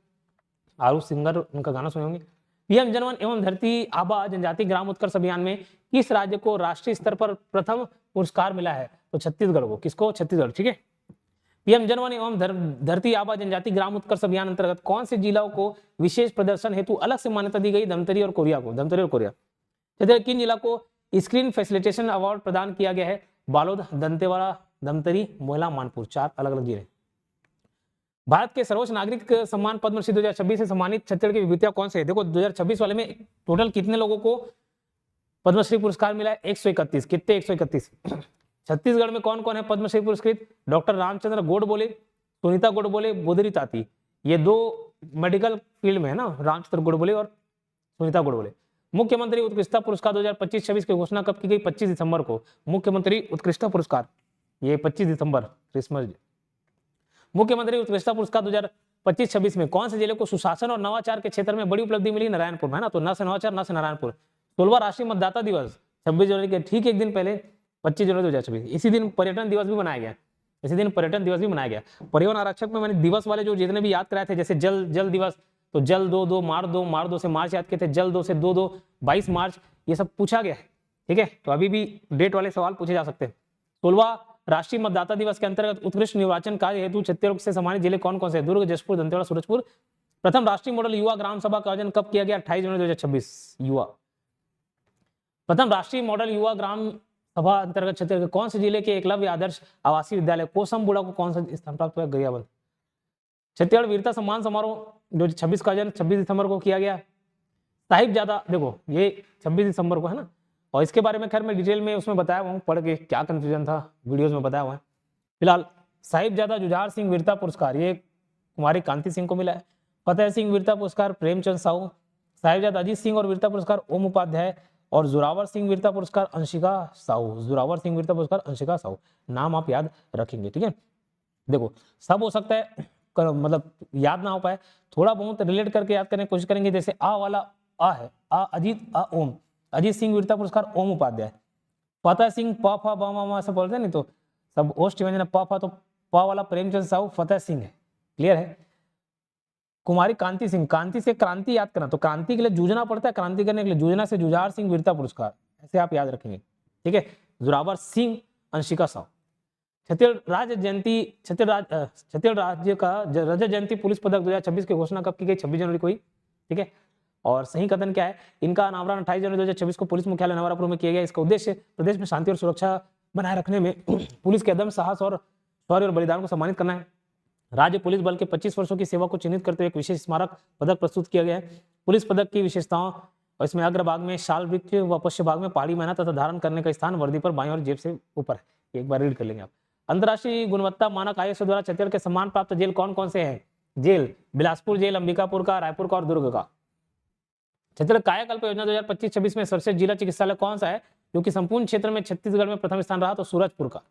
आरू सिंगर, उनका गाना सुने होंगे। पीएम जनवन एवं धरती आबा जनजाति ग्राम उत्कर्ष अभियान में किस राज्य को राष्ट्रीय स्तर पर प्रथम पुरस्कार मिला है? तो छत्तीसगढ़ को। किसको? छत्तीसगढ़, ठीक है। पीएम जनवन एवं धरती आबा जनजाति ग्राम उत्कर्ष अभियान अंतर्गत कौन से जिलों को विशेष प्रदर्शन हेतु अलग से मान्यता दी गई? धमतरी और कोरिया को, धमतरी और कोरिया। छत्तीसगढ़ किन जिला को स्क्रीन फैसिलिटेशन अवार्ड प्रदान किया गया है? बालोद, दंतेवाड़ा, धमतरी, मोहला, मानपुर, 4 अलग अलग जिले। भारत के सर्वोच्च नागरिक सम्मान पद्मश्री 2026 से सम्मानित छत्तीसगढ़ की विभूतियां कौन से है? देखो 2026 वाले में टोटल कितने लोगों को पद्मश्री पुरस्कार मिला है? 131। कितने? 131। छत्तीसगढ़ में कौन कौन है पद्मश्री पुरस्कृत? डॉक्टर रामचंद्र गोडबोले, सुनीता गोडबोले, बोदरी ताती। ये 2 मेडिकल फील्ड में है ना, रामचंद्र गोडबोले और सुनीता गोडबोले। मुख्यमंत्री उत्कृष्टता पुरस्कार 2025-26 की घोषणा कब की गई? 25 दिसंबर को। मुख्यमंत्री उत्कृष्टता पुरस्कार, ये 25 दिसंबर, क्रिसमस डे। मुख्यमंत्री उत्कृष्टता पुरस्कार 2025-26 में कौन से जिले को सुशासन और नवाचार के क्षेत्र में बड़ी उपलब्धि मिली? नारायणपुर में, है ना। तो न से नवाचार, न से नारायणपुर। 16वां राष्ट्रीय मतदाता दिवस 26 जनवरी के ठीक एक दिन पहले, 25 जनवरी 2026। इसी दिन पर्यटन दिवस भी मनाया गया, इसी दिन पर्यटन दिवस भी मनाया गया। पर्यावरण आरक्षक में मैंने दिवस वाले जो जितने भी याद कराए थे, जैसे जल दिवस, तो जल 2 मार 2 से मार्च याद किए थे, जल 2 से 2 22 मार्च, ये सब पूछा गया है, ठीक है। तो अभी भी डेट वाले सवाल पूछे जा सकते हैं। 16वां राष्ट्रीय मतदाता दिवस के अंतर्गत उत्कृष्ट निर्वाचन कार्य हेतु छत्तीसगढ़ से सम्मानित जिले कौन कौन से? दुर्ग, जशपुर, दंतेवाड़ा, सूरजपुर। प्रथम राष्ट्रीय मॉडल युवा ग्राम सभा का आयोजन कब किया गया? 28 जनवरी 2026। युवा प्रथम राष्ट्रीय मॉडल युवा ग्राम सभा अंतर्गत छत्तीसगढ़ कौन से जिले के एकलव्य आदर्श आवासीय विद्यालय कोसमबुड़ा को कौन सा स्थान प्राप्त हुआ? गरियाबंद। छत्तीसगढ़ वीरता सम्मान समारोह जो 26 का आयोजन 26 दिसंबर को किया गया। साहिबजादा, देखो ये 26 दिसंबर को है ना, और इसके बारे में खैर मैं डिटेल में उसमें बताया हुआ हूँ, पढ़ के क्या कंफ्यूजन था वीडियोस में बताया हुआ है। फिलहाल साहिबजादा जुझार सिंह वीरता पुरस्कार ये कुमारी कांति सिंह को मिला है। फतेह सिंह वीरता पुरस्कार प्रेमचंद साहू। साहिबजादा अजीत सिंह और वीरता पुरस्कार ओम उपाध्याय। और जोरावर सिंह वीरता पुरस्कार अंशिका साहू। जोरावर सिंह वीरता पुरस्कार अंशिका साहू। नाम आप याद रखेंगे, ठीक है। देखो सब हो सकता है मतलब याद ना हो पाए, थोड़ा बहुत रिलेट करके याद करने की कोशिश करेंगे। जैसे आ वाला आ है, आ अजीत, आ ओम, अजीत सिंह वीरता पुरस्कार ओम उपाध्याय। फतेह सिंह प फ ब म ऐसा बोलते हैं नहीं, तो सब ओष्ठ व्यंजन प फ, तो प वाला प्रेमचंद साहू फतेह सिंह है, क्लियर है। कुमारी कांति सिंह, कांति से क्रांति याद करना, तो क्रांति के लिए जूझना पड़ता है, क्रांति करने के लिए जूझना से जुझार सिंह वीरता पुरस्कार, ऐसे आप याद रखेंगे, ठीक है। जोरावर सिंह अंशिका साहू। छत्तीसगढ़ राज्य का रजत जयंती पुलिस पदक 2026 की घोषणा कब की गई? 26 जनवरी को ही, ठीक है। और सही कथन क्या है? इनका अनावरण 28 जनवरी 2026 को पुलिस मुख्यालय नवरापुर में किया गया। इसका उद्देश्य प्रदेश में शांति और सुरक्षा बनाए रखने में पुलिस के अदम्य साहस और शौर्य और बलिदान को सम्मानित करना है। राज्य पुलिस बल के 25 वर्षों की सेवा को चिन्हित करते हुए एक विशेष स्मारक पदक प्रस्तुत किया गया है। पुलिस पदक की विशेषताओं, और इसमें अग्रभाग में शाल वृक्ष व पश्चिम भाग में पहाड़ी मैना तथा धारण करने का स्थान वर्दी पर बाईं और जेब से ऊपर है। एक बार रीड कर लेंगे आप। अंतर्राष्ट्रीय गुणवत्ता मानक आयोग द्वारा छत्तीसगढ़ के सम्मान प्राप्त जेल कौन कौन से हैं? जेल बिलासपुर जेल, अंबिकापुर का, रायपुर का और दुर्ग का। छत्तीसगढ़ कायाकल्प योजना 2025-26 में सर्वश्रेष्ठ जिला चिकित्सालय कौन सा है जो कि संपूर्ण क्षेत्र में छत्तीसगढ़ में प्रथम स्थान रहा? तो सूरजपुर का,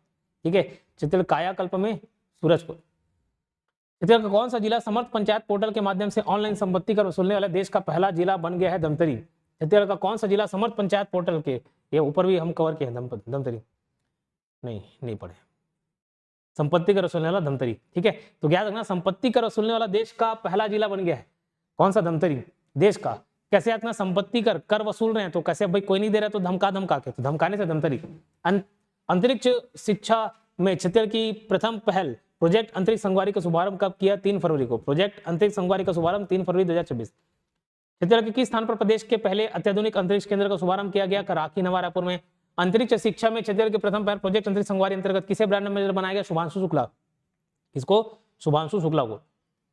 ठीक है। छत्तीसगढ़ कायाकल्प में सूरजपुर। छत्तीसगढ़ का कौन सा जिला समर्थ पंचायत पोर्टल के माध्यम से ऑनलाइन संपत्ति कर वसूलने वाला देश का पहला जिला बन गया है? धमतरी। छत्तीसगढ़ का कौन सा जिला समर्थ पंचायत पोर्टल के, ये ऊपर भी हम कवर किए हैं, धमतरी नहीं पढ़े, संपत्ति कर वसूलने वाला धमतरी। ठीक है, तो याद रखना संपत्ति कर वसूलने वाला देश का पहला जिला बन गया है कौन सा? धमतरी। देश का कैसे याद रखना, संपत्ति कर वसूल रहे हैं तो कैसे, भाई कोई नहीं दे रहा तो धमका के, तो धमकाने से धमतरी। अंतरिक्ष शिक्षा में छत्तीसगढ़ की प्रथम पहल प्रोजेक्ट अंतरिक्ष संगवारी का शुभारंभ कब किया? 3 फरवरी को। प्रोजेक्ट अंतरिक्ष संगवारी का शुभारंभ 3 फरवरी 2026। छत्तीसगढ़ के किस स्थान पर प्रदेश के पहले अत्याधुनिक अंतरिक्ष केंद्र का शुभारंभ किया गया? राखी नवा रायपुर में। अंतरिक्ष शिक्षा में छत्तीसगढ़ के प्रथम पहल प्रोजेक्ट अंतरिक्ष संगवारी अंतर्गत किसे ब्रांड एम्बेसडर बनाया गया? शुभांशु शुक्ला। इसको शुभांशु शुक्ला को।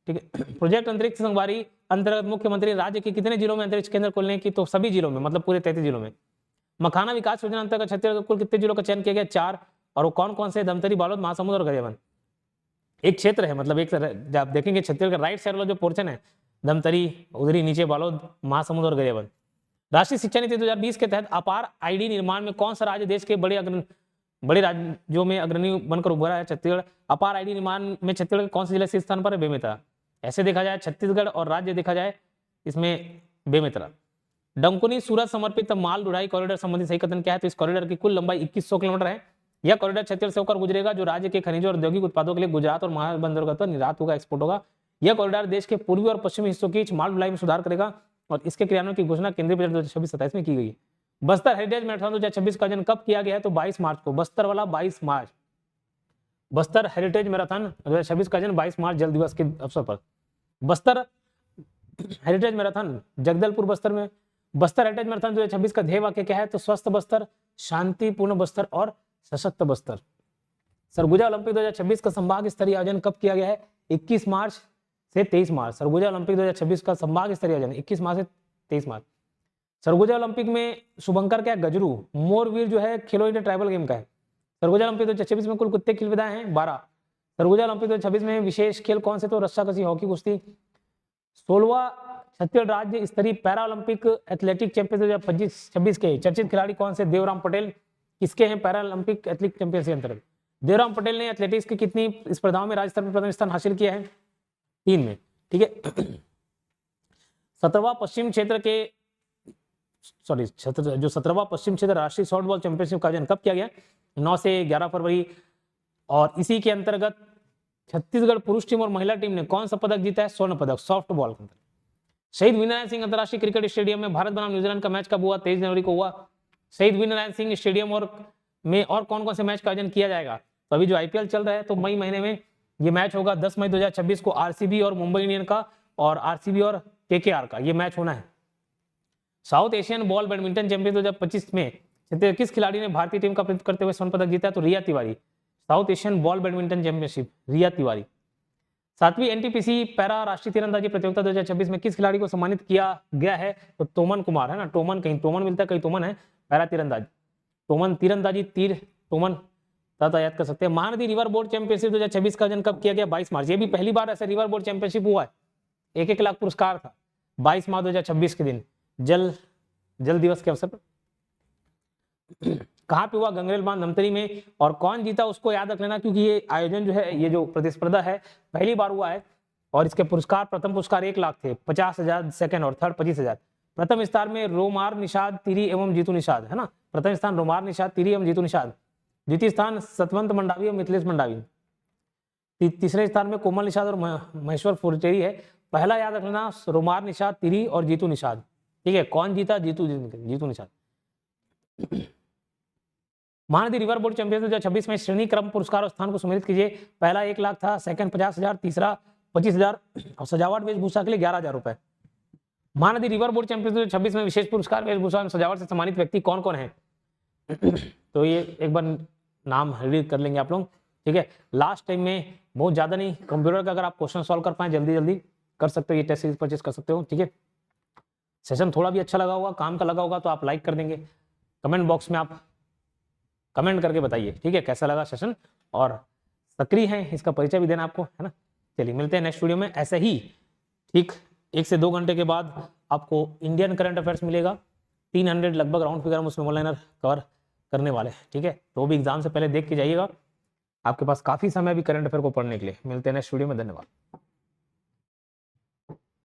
ठीक है, प्रोजेक्ट अंतरिक्ष संगवारी अंतर्गत मुख्यमंत्री राज्य के कितने जिलों में अंतरिक्ष केंद्र खोलने की? तो सभी जिलों में, मतलब पूरे 33 जिलों में। मखाना विकास योजना अंतर्गत छत्तीसगढ़ कुल कितने जिलों का चयन किया गया? 4। और वो कौन कौन से? धमतरी, बालोद, महासमुंद और गरियाबंद। एक क्षेत्र है, मतलब एक आप देखेंगे छत्तीसगढ़ का राइट साइड वाला जो पोर्शन है, धमतरी, उधरी नीचे बालोद, महासमुंद और गरियाबंद। राष्ट्रीय शिक्षा नीति 2020 के तहत अपार आईडी निर्माण में कौन सा राज्य देश के बड़े राज्यों में अग्रणी बनकर उभरा है? छत्तीसगढ़। अपार आईडी निर्माण में छत्तीसगढ़ कौन से जिले से स्थान पर है? बेमेतरा। ऐसे देखा जाए छत्तीसगढ़ और राज्य देखा जाए इसमें बेमेतरा। डंकुनी सूरत समर्पित माल ढुलाई कॉरिडोर संबंधी सही कथन क्या है? तो इस कॉरिडोर की कुल लंबाई 2100 किलोमीटर है। यह कॉरिडोर छत्तीसगढ़ से होकर गुजरेगा, जो राज्य के खनिजों और औद्योगिक उत्पादों के लिए गुजरात और महाबंदरगाह पर निर्यात होगा, एक्सपोर्ट होगा। यह कॉरिडोर देश के पूर्वी और पश्चिमी हिस्सों की माल ढुलाई में सुधार करेगा और इसके क्रियान्वयन की घोषणा केंद्रीय बजट 2026-27 में की गई। बस्तर हेरिटेज मैराथन 2026 का आयोजन कब किया गया है? तो 22 मार्च को। बस्तर वाला 22 मार्च। बस्तर हेरिटेज मैराथन 2026 का आयोजन 22 मार्च जल दिवस के अवसर पर। बस्तर हेरिटेज मैराथन जगदलपुर बस्तर में। बस्तर हेरिटेज मैराथन 2026 का ध्येय वाक्य क्या है? तो स्वस्थ बस्तर, शांतिपूर्ण बस्तर और सशक्त बस्तर। सरगुजा ओलंपिक 2026 का संभाग स्तरीय आयोजन कब किया गया है? 21 मार्च से 23 मार्च। सरगुजा ओलंपिक 2026 का संभाग स्तरीय आयोजन 21 मार्च से 23 मार्च। सरगुजा ओलंपिक में शुभंकर क्या? गजरू। मोरवीर जो है खेलो इंडिया ट्राइबल गेम का है। सरगुजा ओलंपिक 2026 में कुल कितने खेल विधाएं हैं? 12। सरगुजा ओलंपिक 2026 में विशेष खेल कौन से? तो रस्साकसी, हॉकी, कुश्ती। 16वां छत्तीसगढ़ राज्य स्तरीय पैरा ओलंपिक एथलेटिक चैंपियनशिप 2026 के चर्चित खिलाड़ी कौन से? देवराम पटेल। किसके हैं पैरा ओलंपिक एथलेटिक चैंपियनशिप अंतर्गत? देवराम पटेल ने एथलेटिक्स की कितनी स्पर्धाओं में राज्य स्तर पर प्रथम स्थान हासिल किया है? 3 में। ठीक है, 17वां पश्चिम क्षेत्र के जो 17वां पश्चिम क्षेत्र राष्ट्रीय सॉफ्टबॉल चैंपियनशिप का आयोजन कब किया गया? 9 से 11 फरवरी। और इसी के अंतर्गत छत्तीसगढ़ पुरुष टीम और महिला टीम ने कौन सा पदक जीता है? स्वर्ण पदक सॉफ्टबॉल के अंदर। शहीद वीरनारायण सिंह अंतर्राष्ट्रीय क्रिकेट स्टेडियम में भारत बनाम न्यूजीलैंड का मैच कब हुआ? 23 जनवरी को हुआ। शहीद वीरनारायण सिंह स्टेडियम में और कौन कौन से मैच का आयोजन किया जाएगा? तो अभी जो आईपीएल चल रहा है तो मई महीने में ये मैच होगा। 10 मई 2026 को आरसीबी और मुंबई इंडियन का और आरसीबी और केकेआर का ये मैच होना है। South Asian ball badminton champion 2025 में किस खिलाड़ी ने भारतीय टीम का प्रतिनिधित्व करते हुए स्वर्ण पदक जीता? तो Riya Tiwari. South Asian ball badminton championship, Riya Tiwari. 7वीं एनटीपीसी पैरा राष्ट्रीय तीरंदाजी प्रतियोगिता 2026 में किस खिलाड़ी को सम्मानित किया गया है? तो तोमन कुमार है ना, टोमन, कहीं टोमन मिलता है कहीं तोमन है। पैरा तीरंदाजी, टोमन तीरंदाजी, तीर टोमन तथा याद कर सकते हैं। महानदी रिवर बोर्ड चैंपियनशिप 2026 का आयोजन कब किया गया? 22 मार्च। ये भी पहली बार ऐसा रिवर बोर्ड चैंपियनशिप हुआ है। 1-1 लाख पुरस्कार था। 22 मार्च 2026 के दिन जल दिवस के अवसर पर। कहाँ पे हुआ? गंगरेल बांध धमतरी में। और कौन जीता उसको याद रख लेना, क्योंकि ये आयोजन जो है, ये जो प्रतिस्पर्धा है पहली बार हुआ है। और इसके पुरस्कार, प्रथम पुरस्कार 1 लाख थे, 50,000, सेकंड और थर्ड 25,000। प्रथम स्थान में रोमार निषाद तिरी एवं जीतू निषाद है ना, प्रथम स्थान रोमार निषाद तिरी एवं जीतू निषाद। द्वितीय स्थान सतवंत मंडावी और मिथिलेश मंडावी। तीसरे स्थान में कोमल निषाद और महेश्वर फुरचेरी है। पहला याद रखना रोमार निषाद तिरी और जीतू निषाद। ठीक है, कौन जीता? Jitu Nishad. Mahanadi river board championship 2026 में श्रेणी क्रम पुरस्कार और स्थान को सम्मिलित कीजिए। पहला 1 लाख था, सेकंड 50,000, तीसरा 25,000 और सजावट वेशभूषा के लिए 11,000 रुपए। महानदी रिवर बोर्ड चैंपियनशिप 2026 में विशेष पुरस्कार वेशभूषा और सजावट से सम्मानित व्यक्ति कौन कौन है? तो ये एक बार नाम रीड कर लेंगे आप लोग। ठीक है, लास्ट टाइम में बहुत ज्यादा नहीं, कंप्यूटर का अगर आप क्वेश्चन सॉल्व कर पाए जल्दी कर सकते हो, ये टेस्ट सीरीज परचेज कर सकते हो। ठीक है, सेशन थोड़ा भी अच्छा लगा होगा, काम का लगा होगा तो आप लाइक कर देंगे। कमेंट बॉक्स में आप कमेंट करके बताइए, ठीक है, कैसा लगा सेशन। और सक्रिय हैं इसका परिचय भी देना आपको, है ना। चलिए मिलते हैं नेक्स्ट वीडियो में। ऐसे ही ठीक 1 से 2 घंटे के बाद आपको इंडियन करंट अफेयर्स मिलेगा। 300 लगभग राउंड फिगर हम उसमें ऑनलाइनर कवर करने वाले हैं। ठीक है, तो भी एग्जाम से पहले देख के जाइएगा। आपके पास काफी समय भी करंट अफेयर को पढ़ने के लिए। मिलते हैं नेक्स्ट वीडियो में, धन्यवाद।